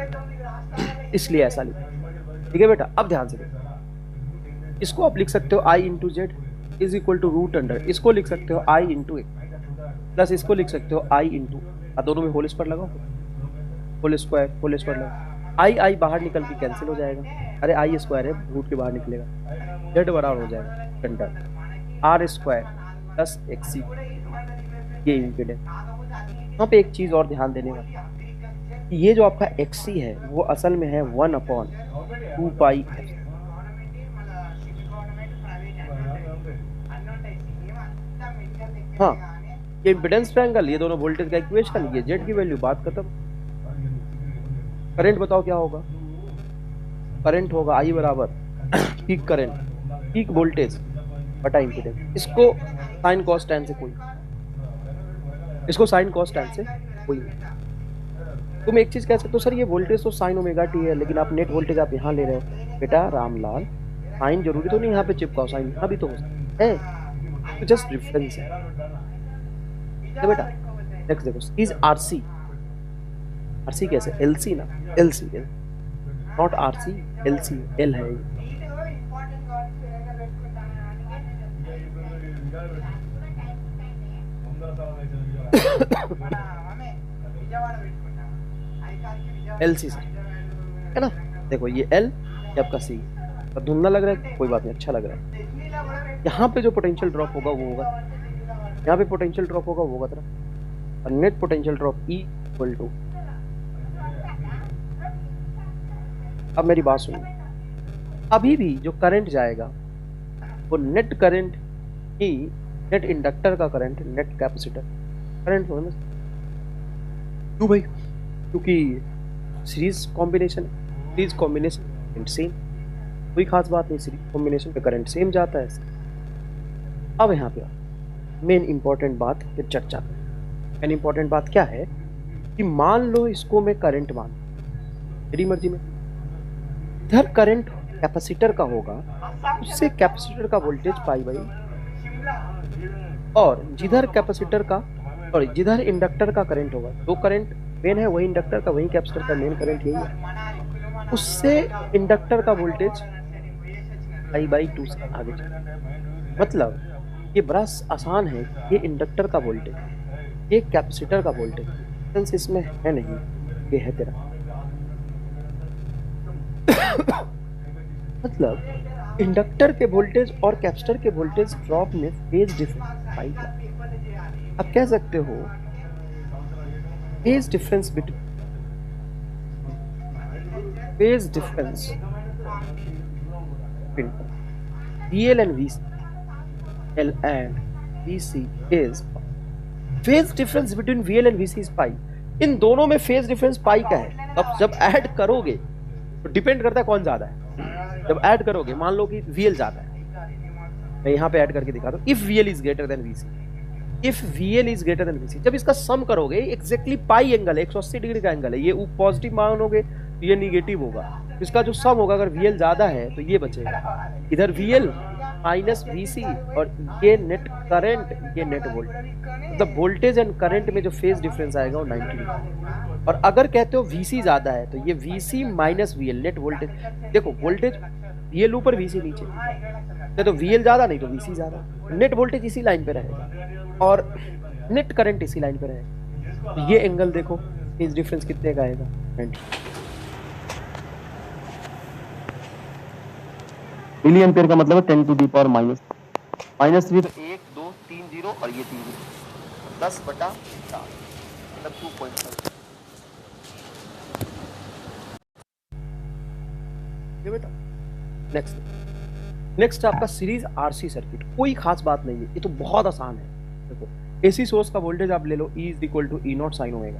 इसलिए ऐसा लिखा। ठीक है बेटा, अब ध्यान से देखो, इसको आप लिख सकते हो I into Z is equal to root under, इसको लिख सकते हो I इंटू एक प्लस इसको लिख सकते हो I इंटू, दोनों में होल स्क्वायर लगाओ, होल स्क्वायर लगाओ। I बाहर निकल के कैंसिल हो जाएगा। अरे I स्क्वायर है, रूट के बाहर निकलेगा, जेड बराबर हो जाएगा under R square plus XC। ये इम्पीडेंस। यहाँ पे एक चीज और ध्यान देने वाली, ये जो आपका XC है वो असल में है 1/2 पाई। हाँ, ये इम्पीडेंस ट्रायंगल, ये दोनों वोल्टेज का इक्वेशन, ये जेड की वैल्यू, बात खत्म। करंट बताओ क्या होगा, करंट होगा I बराबर पीक करंट, पीक वोल्टेज बटा इम्पीडेंस। इसको साइन कॉस टैन से कोई, इसको साइन कॉस टैन से कोई। तुम एक चीज कह सकते हो सर ये वोल्टेज तो साइन ओमेगा टी है, लेकिन आप नेट वोल्टेज आप यहाँ ले रहे हो। बेटा रामलाल, साइन जरूरी तो नहीं यहाँ पे चिपकाओ, साइन यहाँ भी तो हो सकता है, तो जस्ट डिफरेंस है। तो बेटा नेक्स्ट देखो, इज RC, RC कैसे, LC ना, LC not RC, LC, L है ये। LC सर है ना। देखो ये L, ये आपका C। तो धुंधला लग रहा है, कोई बात नहीं, अच्छा लग रहा है। यहाँ पे जो पोटेंशियल ड्रॉप होगा वो होगा, यहाँ पे पोटेंशियल ड्रॉप होगा वो होगा तेरा, और net potential drop E equal to, अब मेरी बात सुनिए, अभी भी जो करंट जाएगा वो नेट करंट ही, नेट इंडक्टर का करंट, नेट कैपेसिटर करंट होगा। क्यों भाई, क्योंकि सीरीज कॉम्बिनेशन सेम, कोई खास बात नहीं, सीरीज कॉम्बिनेशन पे करंट सेम जाता है। अब यहाँ पे मेन इंपॉर्टेंट बात पे चर्चा करें। मेन इंपॉर्टेंट बात क्या है कि मान लो इसको मैं करंट मान, मेरी मर्जी में, इधर करंट कैपेसिटर का होगा, उससे कैपेसिटर का वोल्टेज पाई बाई, और जिधर कैपेसिटर का और जिधर इंडक्टर का करंट होगा, दो करंट मेन है, वही इंडक्टर का वही कैपेसिटर का मेन करंट यही है, उससे इंडक्टर का वोल्टेज पाई बाई 2 से आगे चला। मतलब ये बड़ा आसान है, ये इंडक्टर का वोल्टेज, ये कैपेसिटर का वोल्टेज, इसमें है नहीं, ये है तेरा। मतलब इंडक्टर के वोल्टेज और कैपेसिटर के वोल्टेज ड्रॉप में फेज डिफरेंस पाई का, आप कह सकते हो phase difference between VL and VC, L and VC is phase difference between VL and VC is पाई। इन दोनों में फेज डिफरेंस पाई का है। अब जब ऐड करोगे तो डिपेंड करता है कौन ज्यादा है। जब ऐड करोगे मान लो कि VL ज्यादा है, मैं यहाँ पे ऐड करके दिखा दूँ, if V L is greater than V C, if V L is greater than V C, जब इसका सम करोगे एग्जैक्टली पाई एंगल है, 180 डिग्री का एंगल है, ये पॉजिटिव मानोगे तो ये निगेटिव होगा, इसका जो सम होगा अगर वी एल ज्यादा है तो ये बचेगा, इधर वी एल माइनस वी सी, और ये नेट करंट, ये नेट वोल्टेज, मतलब वोल्टेज एंड करंट में जो फेज डिफरेंस आएगा वो 90 डिग्री। और अगर कहते हो वीसी ज्यादा है तो ये V C minus V L net voltage, देखो वोल्टेज वीएल ऊपर वीसी नीचे, तो वीएल ज्यादा नहीं तो वीसी ज्यादा, नेट वोल्टेज इसी लाइन पे रहेगा और नेट करंट इसी लाइन पे रहेगा। तो ये एंगल देखो, फेज डिफरेंस कितने का आएगा, 90। मिली एम्पियर का मतलब है 10 टू दी पावर माइनस 3, तो 1 2 3 0 और ये 3 0, 10/4 मतलब 2.5। ये बेटा नेक्स्ट आपका सीरीज आरसी सर्किट, कोई खास बात नहीं है, ये तो बहुत आसान है। देखो एसी सोर्स का वोल्टेज आप ले लो, E is equal to E naught sine omega,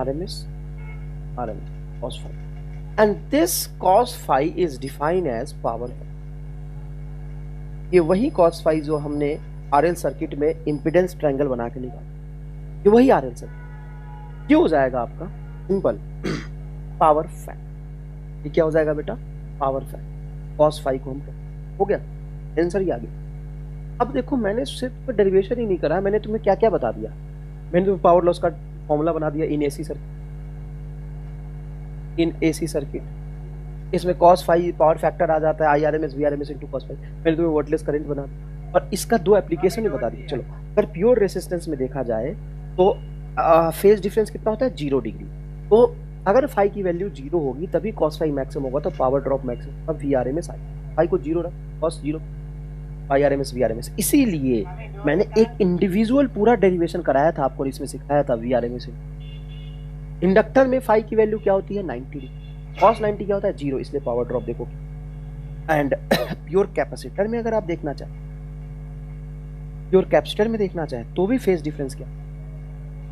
RMS cos phi, and this cos phi is defined as power phi। ये वही cos phi जो हमने RL सर्किट में इम्पीडेंस ट्रायंगल बना के निकाला, ये वही RL सर्किट, ये हो जाएगा आपका सिंपल पावर फैक्ट। ये क्या हो जाएगा बेटा, पावर फैक्ट, cos phi को हम हो गया, आंसर ही आ गया। अब देखो मैंने सिर्फ डेरिवेशन ही नहीं करा, मैंने तुम्हें क्या क्या बता दिया, मैंने तुम्हें पावर लॉस का फॉर्मूला बना दिया इन एसी सर्किट, इसमें cos phi पावर फैक्टर आ जाता है IRMS VRMS into cos phi, मैंने तुम्हें वर्डलेस करंट बना दिया और इसका दो एप्लीकेशन भी बता दिया। चलो अगर प्योर रेसिस्टेंस में देखा जाए तो फेज डिफरेंस कितना होता है, 0 डिग्री, तो अगर phi की वैल्यू 0 होगी तभी cos phi मैक्सिमम होगा, तो पावर ड्रॉप मैक्सिमम। अब VRMS phi को 0 रख, cos 0 IRMS VRMS, इसीलिए मैंने एक इंडिविजुअल पूरा डेरिवेशन कराया था आपको, इसमें सिखाया था VRMS। इंडक्टर में phi की वैल्यू क्या होती है, 90 डिग्री, cos 90 क्या होता है, 0, इसलिए पावर ड्रॉप देखो। एंड प्योर कैपेसिटर में अगर आप देखना चाहें, प्योर कैपेसिटर में देखना चाहें तो भी फेज डिफरेंस क्या है,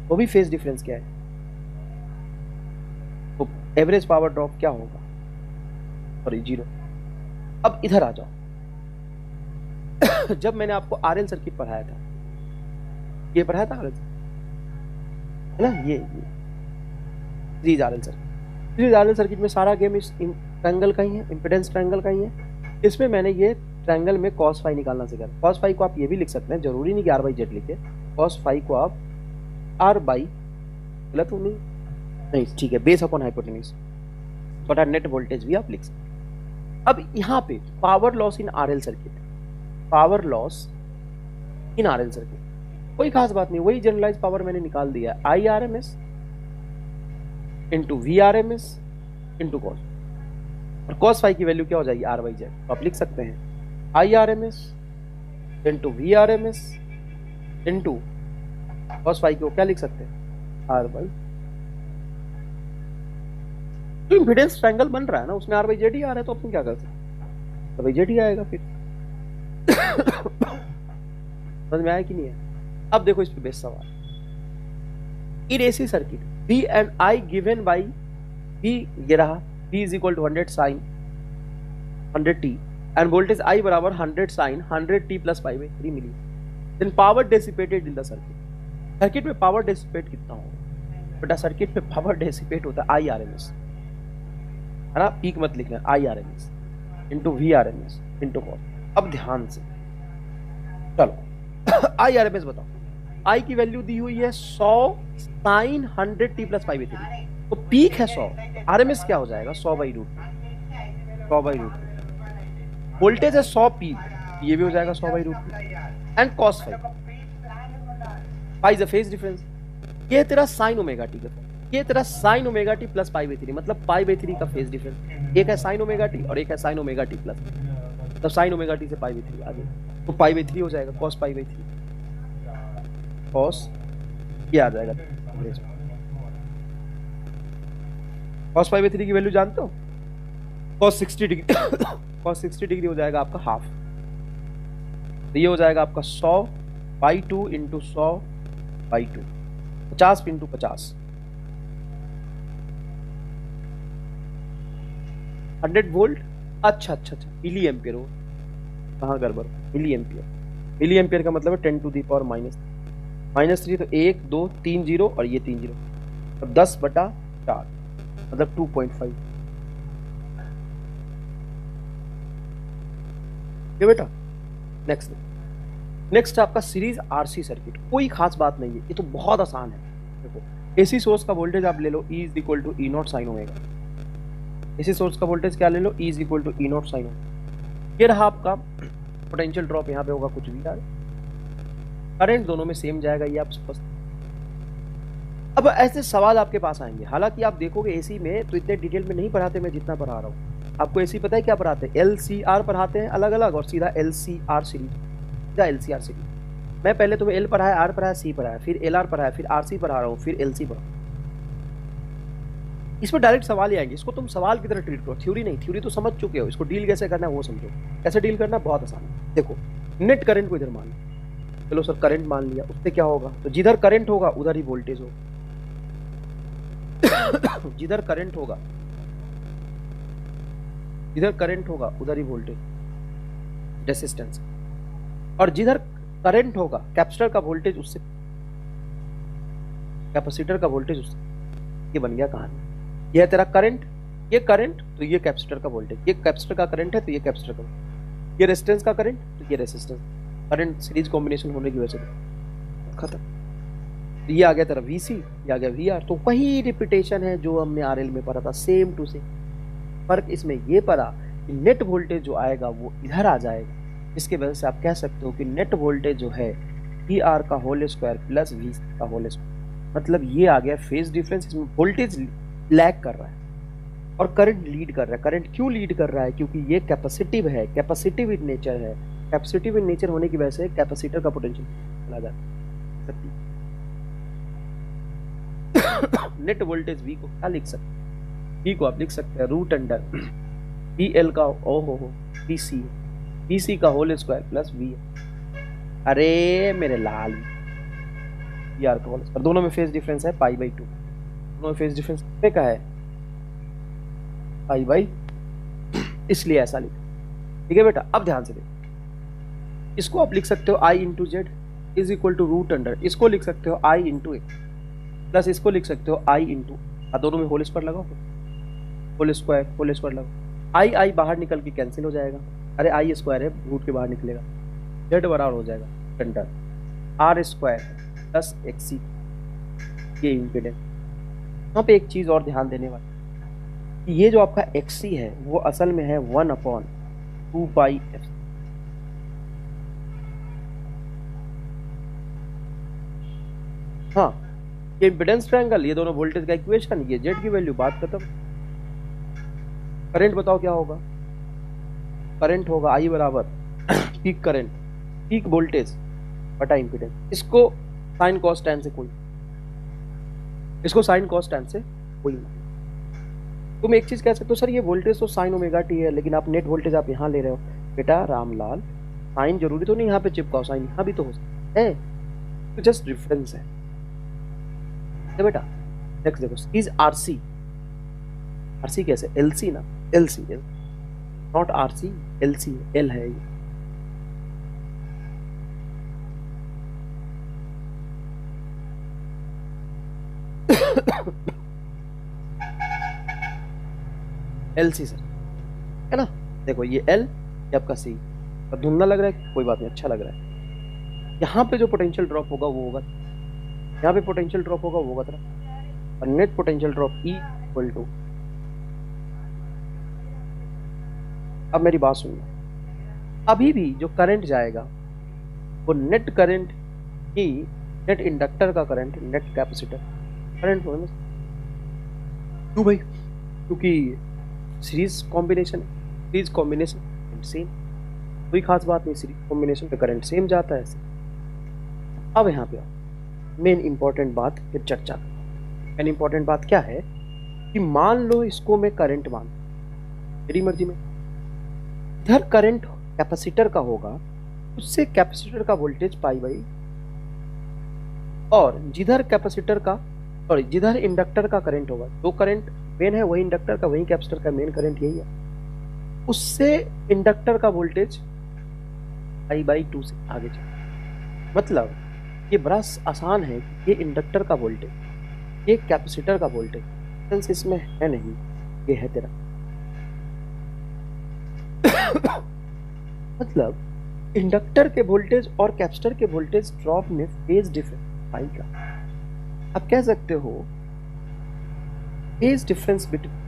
तो भी फेज डिफरेंस क्या है, तो एवरेज पावर ड्रॉप क्या होगा, सॉरी 0। अब इधर आ जाओ, जब मैंने आपको आरएल सर्किट पढ़ाया था, ये पढ़ाया था आरएल है ना, ये series RL circuit, series RL circuit में सारा गेम इस ट्रायंगल का ही है, इंपेडेंस ट्रायंगल का ही है। इसमें मैंने ये ट्रायंगल में cos phi निकालना सिखाया। cos phi को आप ये भी लिख सकते हैं, जरूरी नहीं कि r/z लिखे, cos phi को आप r/, गलत हो नहीं ठीक है, बेस अपॉन हाइपोटेन्यूज बटा नेट वोल्टेज भी आप लिख सकते हैं। अब यहाँ पे power loss in RL circuit, power loss in RL circuit, कोई खास बात नहीं, वही जनरलाइज पावर मैंने निकाल दिया, IRMS into VRMS into cos, और cos phi की वैल्यू क्या हो जाएगी, r/z, तो आप लिख सकते हैं IRMS into VRMS into cos phi को क्या लिख सकते हैं, r/, तो इम्पीडेंस ट्रायंगल बन रहा है ना, उसमें r/z ही आ रहा है, तो अपन क्या कर सकते हैं, r/z ही आएगा फिर। समझ में आया कि नहीं है। अब देखो इस पे बेस्ट सवाल, in AC circuit V and I given by V, ये रहा V is equal to 100 sin 100t and voltage I बराबर 100 sin 100t plus 5/3 मिली। then power dissipated in the circuit, circuit में पावर डिसिपेट कितना होगा बेटा, circuit में power dissipate होता है IRMS, है ना, पीक मत लिखना, IRMS into VRMS into cos। अब ध्यान से चलो IRMS बताओ, I की वैल्यू दी हुई है 100 sin 100t plus 5/3, तो पीक है 100, RMS क्या हो जाएगा 100/√2, वोल्टेज है 100 पीक, ये भी हो जाएगा 100/√2 and cos phi is a phase difference, ये तेरा sin ओमेगा टी का, ये तेरा sin ओमेगा टी प्लस 5/3, मतलब 5/3 का फेज डिफरेंस, एक है sin ओमेगा टी और एक है sin ओमेगा टी प्लस, तो sin ओमेगा टी से 5/3 आगे, तो 5/3 हो जाएगा cos 5/3, cos ये आ जाएगा, cos 5/3 की वैल्यू जानते हो, cos 60 डिग्री cos 60 डिग्री हो जाएगा आपका हाफ, तो ये हो जाएगा आपका 100/2 इंटू 100/2, 50 इंटू 50, 100 वोल्ट। अच्छा अच्छा अच्छा, मिली एम्पियर हो, कहाँ गड़बड़, मिली एम्पियर। मिली एम्पियर का मतलब है 10⁻⁻3, तो 1 2 3 जीरो और ये 3 जीरो, अब 10/4 मतलब 2.5। ये बेटा नेक्स्ट आपका सीरीज आरसी सर्किट। कोई खास बात नहीं है, ये तो बहुत आसान है। देखो एसी सोर्स का वोल्टेज आप ले लो, E is equal to E0 sine omega. AC source का वोल्टेज क्या ले लो, E is equal to E0 sine omega. ये रहा आपका पोटेंशियल ड्रॉप, यहाँ पे होगा कुछ भी यार, करंट दोनों में सेम जाएगा, ये आप स्पष्ट। अब ऐसे सवाल आपके पास आएंगे, हालांकि आप देखोगे एसी में तो इतने डिटेल में नहीं पढ़ाते मैं जितना पढ़ा रहा हूँ। आपको एसी पता है क्या पढ़ाते हैं, LCR पढ़ाते हैं अलग अलग, और सीधा LCR सीरीज, सीधा LCR सीरीज। मैं पहले तुम्हें L पढ़ाया, R पढ़ाया, C पढ़ाया, फिर LR पढ़ाया, फिर RC पढ़ा रहा हूँ, फिर LC पढ़ा। इसमें डायरेक्ट सवाल ही आएंगे, इसको तुम सवाल की तरह ट्रीट करो, थ्योरी नहीं। थ्योरी तो समझ चुके हो, इसको डील कैसे करना है वो समझो। कैसे डील करना बहुत आसान है। देखो नेट करंट को इधर मान लो, चलो सर करंट मान लिया, उससे क्या होगा, तो जिधर करंट होगा उधर ही वोल्टेज होगा। जिधर करंट होगा, जिधर करंट होगा उधर ही वोल्टेज, रेसिस्टेंस। और जिधर करंट होगा कैपेसिटर का वोल्टेज उससे, कैपेसिटर का वोल्टेज उससे, ये बन गया कहानी। ये है तेरा करंट, ये करंट तो ये कैपेसिटर का वोल्टेज, ये कैपेसिटर का करंट है तो ये कैपेसिटर का, ये रेजिस्टेंस का करंट तो ये रेजिस्टेंस। करंट सीरीज कॉम्बिनेशन होने की वजह से खत्म। तो ये आ गया तेरा VC, ये आ गया VR। तो वही रिपीटेशन है जो हमने RL में पढ़ा था, सेम टू सेम। फर्क इसमें ये पड़ा कि नेट वोल्टेज जो आएगा वो इधर आ जाएगा, इसके वजह से आप कह सकते हो कि नेट वोल्टेज जो है PR का होल स्क्वायर प्लस VC का होल स्क्वायर, मतलब ये आ गया फेज डिफरेंस। इसमें वोल्टेज लैग कर रहा है और करंट लीड कर रहा है। करंट क्यों लीड कर रहा है, क्योंकि ये कैपेसिटिव है, कैपेसिटिव इन नेचर है। कैपेसिटिव इन नेचर होने की वजह से कैपेसिटर का पोटेंशियल चला जाता है। नेट वोल्टेज V को क्या लिख सकते हैं, V को आप लिख सकते हैं रूट अंडर VL का VC का होल स्क्वायर प्लस V। अरे मेरे लाल VR का होल स्क्वायर, दोनों में फेज डिफरेंस है π/2, दोनों में फेज डिफरेंस कितने का है, π/, इसलिए ऐसा लिखा। ठीक है बेटा, अब ध्यान से देखो, इसको आप लिख सकते हो I into Z is equal to root under, इसको लिख सकते हो I इंटू ए प्लस इसको लिख सकते हो I इंटू, दोनों में होल स्क्वायर लगाओ, होल स्क्वायर लगाओ। I बाहर निकल के कैंसिल हो जाएगा, अरे I स्क्वायर है रूट के बाहर निकलेगा, जेड बराबर हो जाएगा under R square plus XC, ये इम्पीडेंस। यहाँ पे एक चीज और ध्यान देने वाली, ये जो आपका XC है वो असल में है 1/2πf। हाँ, ये इम्पीडेंस ट्रायंगल, ये दोनों वोल्टेज का इक्वेशन, ये जेड की वैल्यू, बात खत्म। करंट बताओ क्या होगा, करंट होगा I बराबर पीक करंट, पीक वोल्टेज बटा इम्पीडेंस। इसको साइन कॉस टैन से कोई, इसको साइन कॉस टैन से कोई नहीं। तुम एक चीज कह सकते हो सर ये वोल्टेज तो साइन ओमेगा टी है, लेकिन आप नेट वोल्टेज आप यहाँ ले रहे हो। बेटा रामलाल, साइन जरूरी तो नहीं यहाँ पे चिपकाओ, साइन यहाँ भी तो हो सकता है, तो जस्ट डिफरेंस है। तो बेटा नेक्स्ट देखो, इज RC, RC कैसे, LC ना, LC not RC, LC L है ये। LC सर है ना, देखो ये L, ये आपका C। अब धुंधला लग रहा है, कोई बात नहीं, अच्छा लग रहा है। यहाँ पे जो पोटेंशियल ड्रॉप होगा वो होगा, यहाँ पे पोटेंशियल ड्रॉप होगा वो होगा तेरा, और net potential drop E equal to, अब मेरी बात सुनिए, अभी भी जो करंट जाएगा वो नेट करंट ही, नेट इंडक्टर का करंट, नेट कैपेसिटर करंट होगा। क्यों भाई, क्योंकि सीरीज कॉम्बिनेशन सेम, कोई खास बात नहीं, सीरीज कॉम्बिनेशन पे करंट सेम जाता है। अब यहाँ पे मेन इंपॉर्टेंट बात फिर चर्चा, मेन इंपॉर्टेंट बात क्या है कि मान लो इसको मैं करंट मान, मेरी मर्जी में। इधर करंट कैपेसिटर का होगा, उससे कैपेसिटर का वोल्टेज पाई बाई, और जिधर कैपेसिटर का सॉरी जिधर इंडक्टर का करंट होगा, जो करंट मेन है वही इंडक्टर का, वही कैपेसिटर का मेन करंट यही है, उससे इंडक्टर का वोल्टेज पाई बाई 2 से आगे चले। मतलब ये बड़ा आसान है कि ये इंडक्टर का वोल्टेज, ये कैपेसिटर का वोल्टेज, सेंस इसमें है नहीं, ये है तेरा। मतलब इंडक्टर के वोल्टेज और कैपेसिटर के वोल्टेज ड्रॉप में फेज डिफरेंस पाई का। आप कह सकते हो phase difference between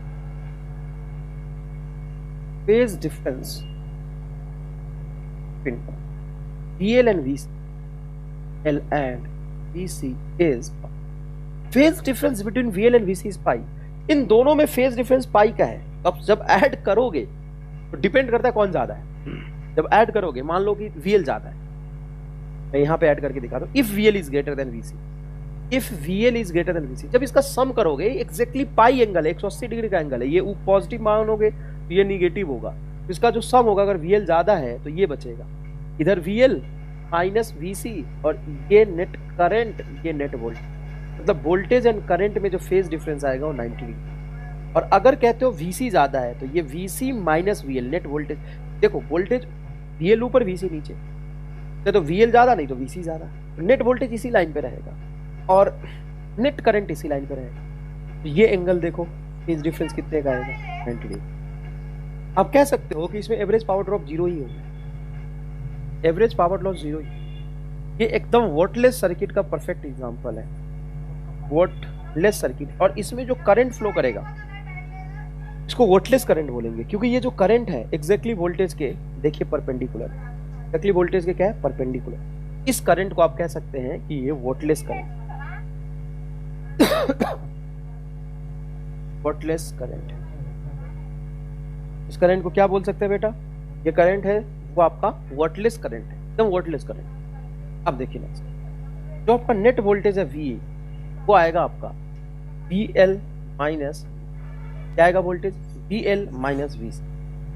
VL and VC, L and VC is phase difference between VL and VC is पाई। इन दोनों में फेज डिफरेंस पाई का है। अब जब ऐड करोगे तो डिपेंड करता है कौन ज्यादा है। जब ऐड करोगे मान लो कि VL ज्यादा है, मैं यहां पे ऐड करके दिखा दूं, if VL is greater then VC, if VL is greater then VC, जब इसका सम करोगे एग्जैक्टली पाई एंगल है, 180 डिग्री का एंगल है, ये पॉजिटिव मानोगे तो ये निगेटिव होगा, इसका जो सम होगा अगर VL ज्यादा है तो ये बचेगा, इधर VL माइनस VC, और ये नेट करंट, ये नेट वोल्टेज, मतलब वोल्टेज एंड करंट में जो फेज डिफरेंस आएगा वो 90 डिग्री। और अगर कहते हो VC ज्यादा है तो ये VC minus VL net voltage, देखो वोल्टेज VL ऊपर VC नीचे, तो VL ज्यादा नहीं तो VC ज्यादा, तो नेट वोल्टेज इसी लाइन पे रहेगा और नेट करंट इसी लाइन पे रहेगा। तो ये एंगल देखो फेज डिफरेंस कितने का आएगा, 90 डिग्री। आप कह सकते हो कि इसमें एवरेज पावर ड्रॉप 0 ही होगा, एवरेज पावर लॉस 0 ही। ये एकदम वोल्टलेस सर्किट का परफेक्ट एग्जांपल है, वोल्टलेस सर्किट। और इसमें जो करंट फ्लो करेगा इसको वोल्टलेस करंट बोलेंगे, क्योंकि ये जो करंट है एग्जैक्टली वोल्टेज के देखिए परपेंडिकुलर, एग्जैक्टली वोल्टेज के क्या है, परपेंडिकुलर। इस करंट को आप कह सकते हैं कि ये वोल्टलेस करंट, वोल्टलेस करंट है। इस करंट को क्या बोल सकते हैं बेटा, ये करंट है वो आपका वोल्टलेस करंट है, एकदम वोल्टलेस करंट। अब देखिए नेक्स्ट, जो आपका नेट वोल्टेज है V, वो आएगा आपका VL माइनस, क्या आएगा वोल्टेज, VL माइनस VC।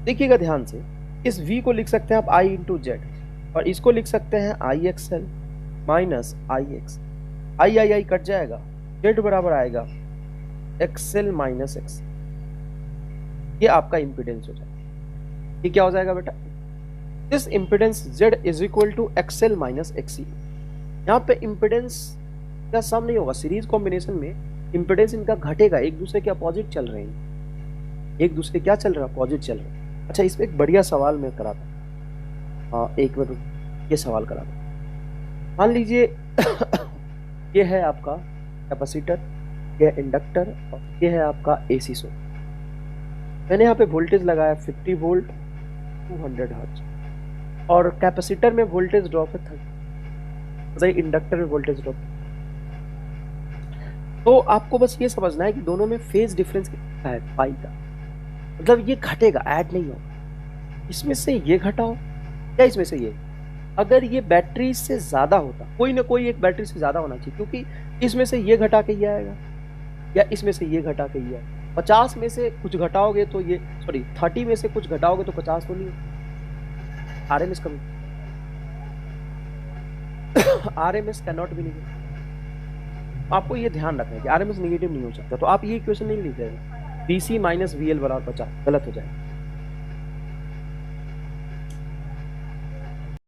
देखिएगा ध्यान से, इस V को लिख सकते हैं आप I इंटू Z, और इसको लिख सकते हैं IXL minus IX, I cut जाएगा, Z बराबर आएगा XL माइनस X। ये आपका इंपिडेंस हो जाएगा। ये क्या हो जाएगा बेटा, this impedance Z is equal to XL minus XC। यहाँ पे इंपिडेंस का सम नहीं होगा, सीरीज कॉम्बिनेशन में इंपिडेंस इनका घटेगा, एक दूसरे के अपोजिट चल रहे हैं, एक दूसरे क्या चल रहा है, अपोजिट चल रहे हैं। अच्छा, इसमें एक बढ़िया सवाल मैं कराता, हाँ एक मिनट, ये सवाल कराता। मान लीजिए ये है आपका कैपेसिटर, ये इंडक्टर, और ये है आपका AC सोर्स। मैंने यहाँ पे वोल्टेज लगाया 50 वोल्ट 200 हर्ट्ज, और कैपेसिटर में वोल्टेज ड्रॉप है 30, मतलब इंडक्टर में वोल्टेज ड्रॉप। तो आपको बस ये समझना है कि दोनों में फेज डिफरेंस कितना है, पाई का, मतलब ये घटेगा, ऐड नहीं होगा। इसमें से ये घटाओ या इसमें से ये, अगर ये बैटरी से ज्यादा होता, कोई ना कोई एक बैटरी से ज्यादा होना चाहिए, क्योंकि इसमें से ये घटा के ये आएगा या इसमें से ये घटा के ये आएगा। 50 में से कुछ घटाओगे तो ये, सॉरी 30 में से कुछ घटाओगे तो 50 तो नहीं होगा। RMS कभी RMS कैनॉट बी नेगेटिव। आपको ये ध्यान रखना है कि RMS नेगेटिव नहीं हो सकता। तो आप ये इक्वेशन नहीं लिख रहे, VC माइनस VL बराबर 50, गलत हो जाएगा,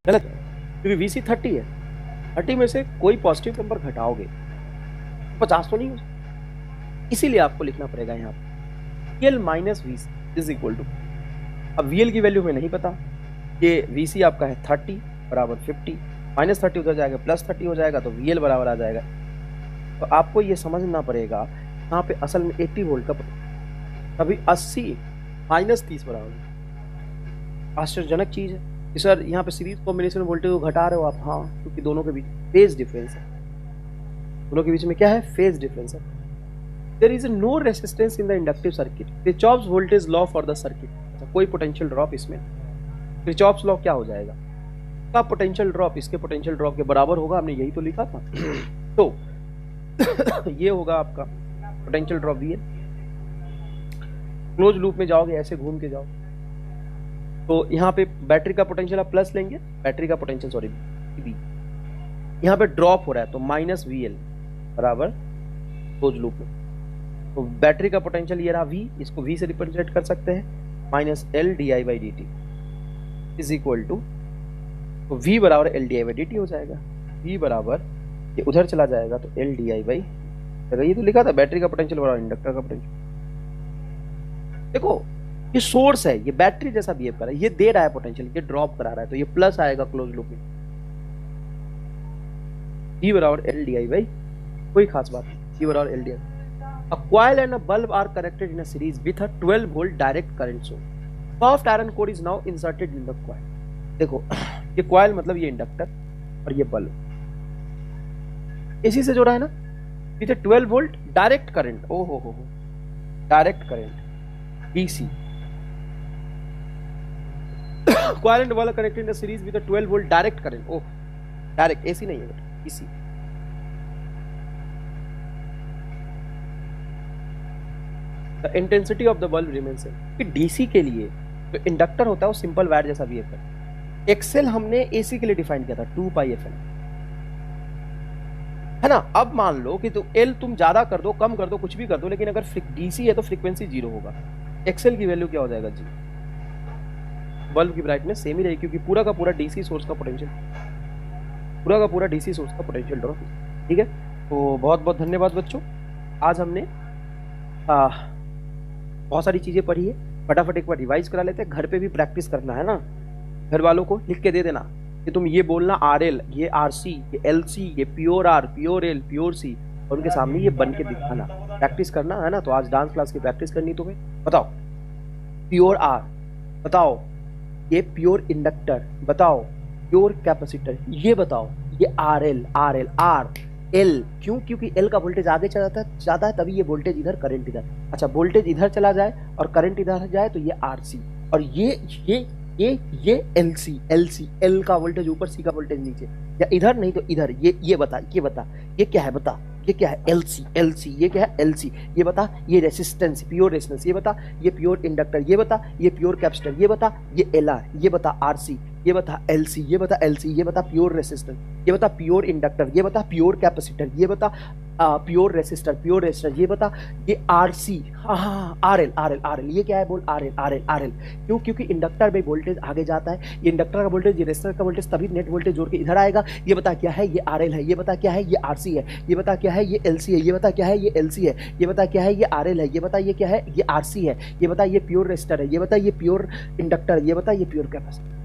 गलत है, क्योंकि VC 30 है, 30 में से कोई पॉजिटिव नंबर घटाओगे 50 तो नहीं हो सकता। इसीलिए आपको लिखना पड़ेगा यहाँ पर VL minus VC is equal to, अब VL की वैल्यू हमें नहीं पता, ये VC आपका है 30 बराबर 50, माइनस 30 उधर जाएगा प्लस 30 हो जाएगा, तो VL बराबर आ जाएगा। तो आपको ये समझना पड़ेगा यहाँ पे असल में 80 वोल्ट का, अभी 80 माइनस 30 बराबर। आश्चर्यजनक चीज है कि सर यहाँ पे सीरीज कॉम्बिनेशन वोल्टेज को घटा रहे हो आप, हाँ, क्योंकि दोनों के बीच फेज डिफरेंस है, दोनों के बीच में क्या है, फेज डिफरेंस है। There is no resistance in the inductive circuit. Kirchhoff's voltage law for the circuit. अच्छा, कोई पोटेंशियल ड्रॉप इसमें, Kirchhoff's law क्या हो जाएगा, का पोटेंशियल ड्रॉप इसके पोटेंशियल ड्रॉप के बराबर होगा, हमने यही तो लिखा था। तो ये होगा आपका potential drop VL, close loop में जाओगे ऐसे घूम के जाओ, तो यहाँ पे बैटरी का पोटेंशियल आप प्लस लेंगे, बैटरी का पोटेंशियल सॉरी बी, यहाँ पे ड्रॉप हो रहा है तो माइनस वी एल बराबर क्लोज लूप में, तो बैटरी का पोटेंशियल ये रहा V, इसको V से रिप्रेजेंट कर सकते हैं, minus L D I by D T is equal to, तो V बराबर L D I by D T हो जाएगा, V बराबर ये उधर चला जाएगा तो एल डी आई बाई, ये तो लिखा था बैटरी का पोटेंशियल बराबर इंडक्टर का पोटेंशियल। देखो ये सोर्स है, ये बैटरी जैसा बिहेव कर रहा है, ये दे रहा है पोटेंशियल, ये ड्रॉप करा रहा है, तो ये प्लस आएगा क्लोज लूप में, V बराबर एल डी आई बाई, कोई खास बात नहीं, V बराबर L D I. A coil and a bulb are connected in a series with a 12 volt direct current source. Soft iron core is now inserted in the coil. देखो ये coil मतलब ये inductor और ये bulb इसी से जोड़ा है ना, with a 12 volt direct current, ओ हो direct current DC. Coil and bulb are connected in a series with a 12 volt direct current. O direct AC नहीं है बेटा, DC. The intensity of the bulb remains same. कि DC के लिए जो inductor होता है वो सिंपल वायर जैसा बिहेव करता है। एक्सेल हमने AC के लिए डिफाइन किया था 2 पाई एफ एल, है ना। अब मान लो कि तो L तुम ज्यादा कर दो कम कर दो कुछ भी कर दो, लेकिन अगर DC है तो फ्रीक्वेंसी 0 होगा, एक्सेल की वैल्यू क्या हो जाएगा जी, बल्ब की ब्राइटनेस सेम ही रहेगी क्योंकि पूरा का पूरा DC सोर्स का पोटेंशियल, पूरा का पूरा DC सोर्स का पोटेंशियल ड्रॉप, ठीक है। तो बहुत बहुत धन्यवाद बच्चों, आज हमने बहुत सारी चीजें पढ़ी है, फटाफट एक बार रिवाइज करा लेते हैं, घर पे भी प्रैक्टिस करना है ना, घर वालों को लिख के दे देना कि तुम ये बोलना RL, ये RC, ये LC, ये pure R, pure L, pure C, और उनके सामने ये बन के दिखाना, प्रैक्टिस करना है ना। तो आज डांस क्लास की प्रैक्टिस करनी तुम्हें, बताओ प्योर R, बताओ ये प्योर इंडक्टर, बताओ प्योर कैपेसिटर, ये बताओ ये RL, R L, क्यों, क्योंकि L का वोल्टेज आगे जाता है तभी ये वोल्टेज इधर, करंट इधर, अच्छा वोल्टेज इधर चला जाए और करंट इधर जाए तो ये RC, और ये LC, L का वोल्टेज ऊपर, C का वोल्टेज नीचे, या इधर नहीं तो इधर, ये बता ये क्या है, बता ये क्या है, LC, ये क्या है LC, ये बता, ये रेसिस्टेंस, प्योर रेजिस्टेंस, ये बता, ये प्योर इंडक्टर, ये बता, ये प्योर कैपेसिटर, ये बता, ये LR, ये बता RC, ये बता LC, ये बता LC, ये बता प्योर रेसिस्टेंस, ये बता प्योर इंडक्टर, ये बता प्योर कैपेसिटर, ये बता प्योर रेसिस्टर, ये बता ये RC, हाँ RL, ये क्या है बोल, RL, क्यों, क्योंकि इंडक्टर में वोल्टेज आगे जाता है, ये इंडक्टर का वोल्टेज, ये रेसिस्टर का वोल्टेज, तभी नेट वोल्टेज जोड़ के इधर आएगा। ये बता क्या है, ये RL है, ये बता क्या है, ये RC है, ये बता क्या है, ये LC है, ये बता क्या है, ये LC है, ये बता क्या है, ये RL है, ये बता ये क्या है, ये RC है, ये बता ये प्योर रेसिस्टर है, ये बता ये प्योर इंडक्टर, ये बता ये प्योर कैपेसिटर।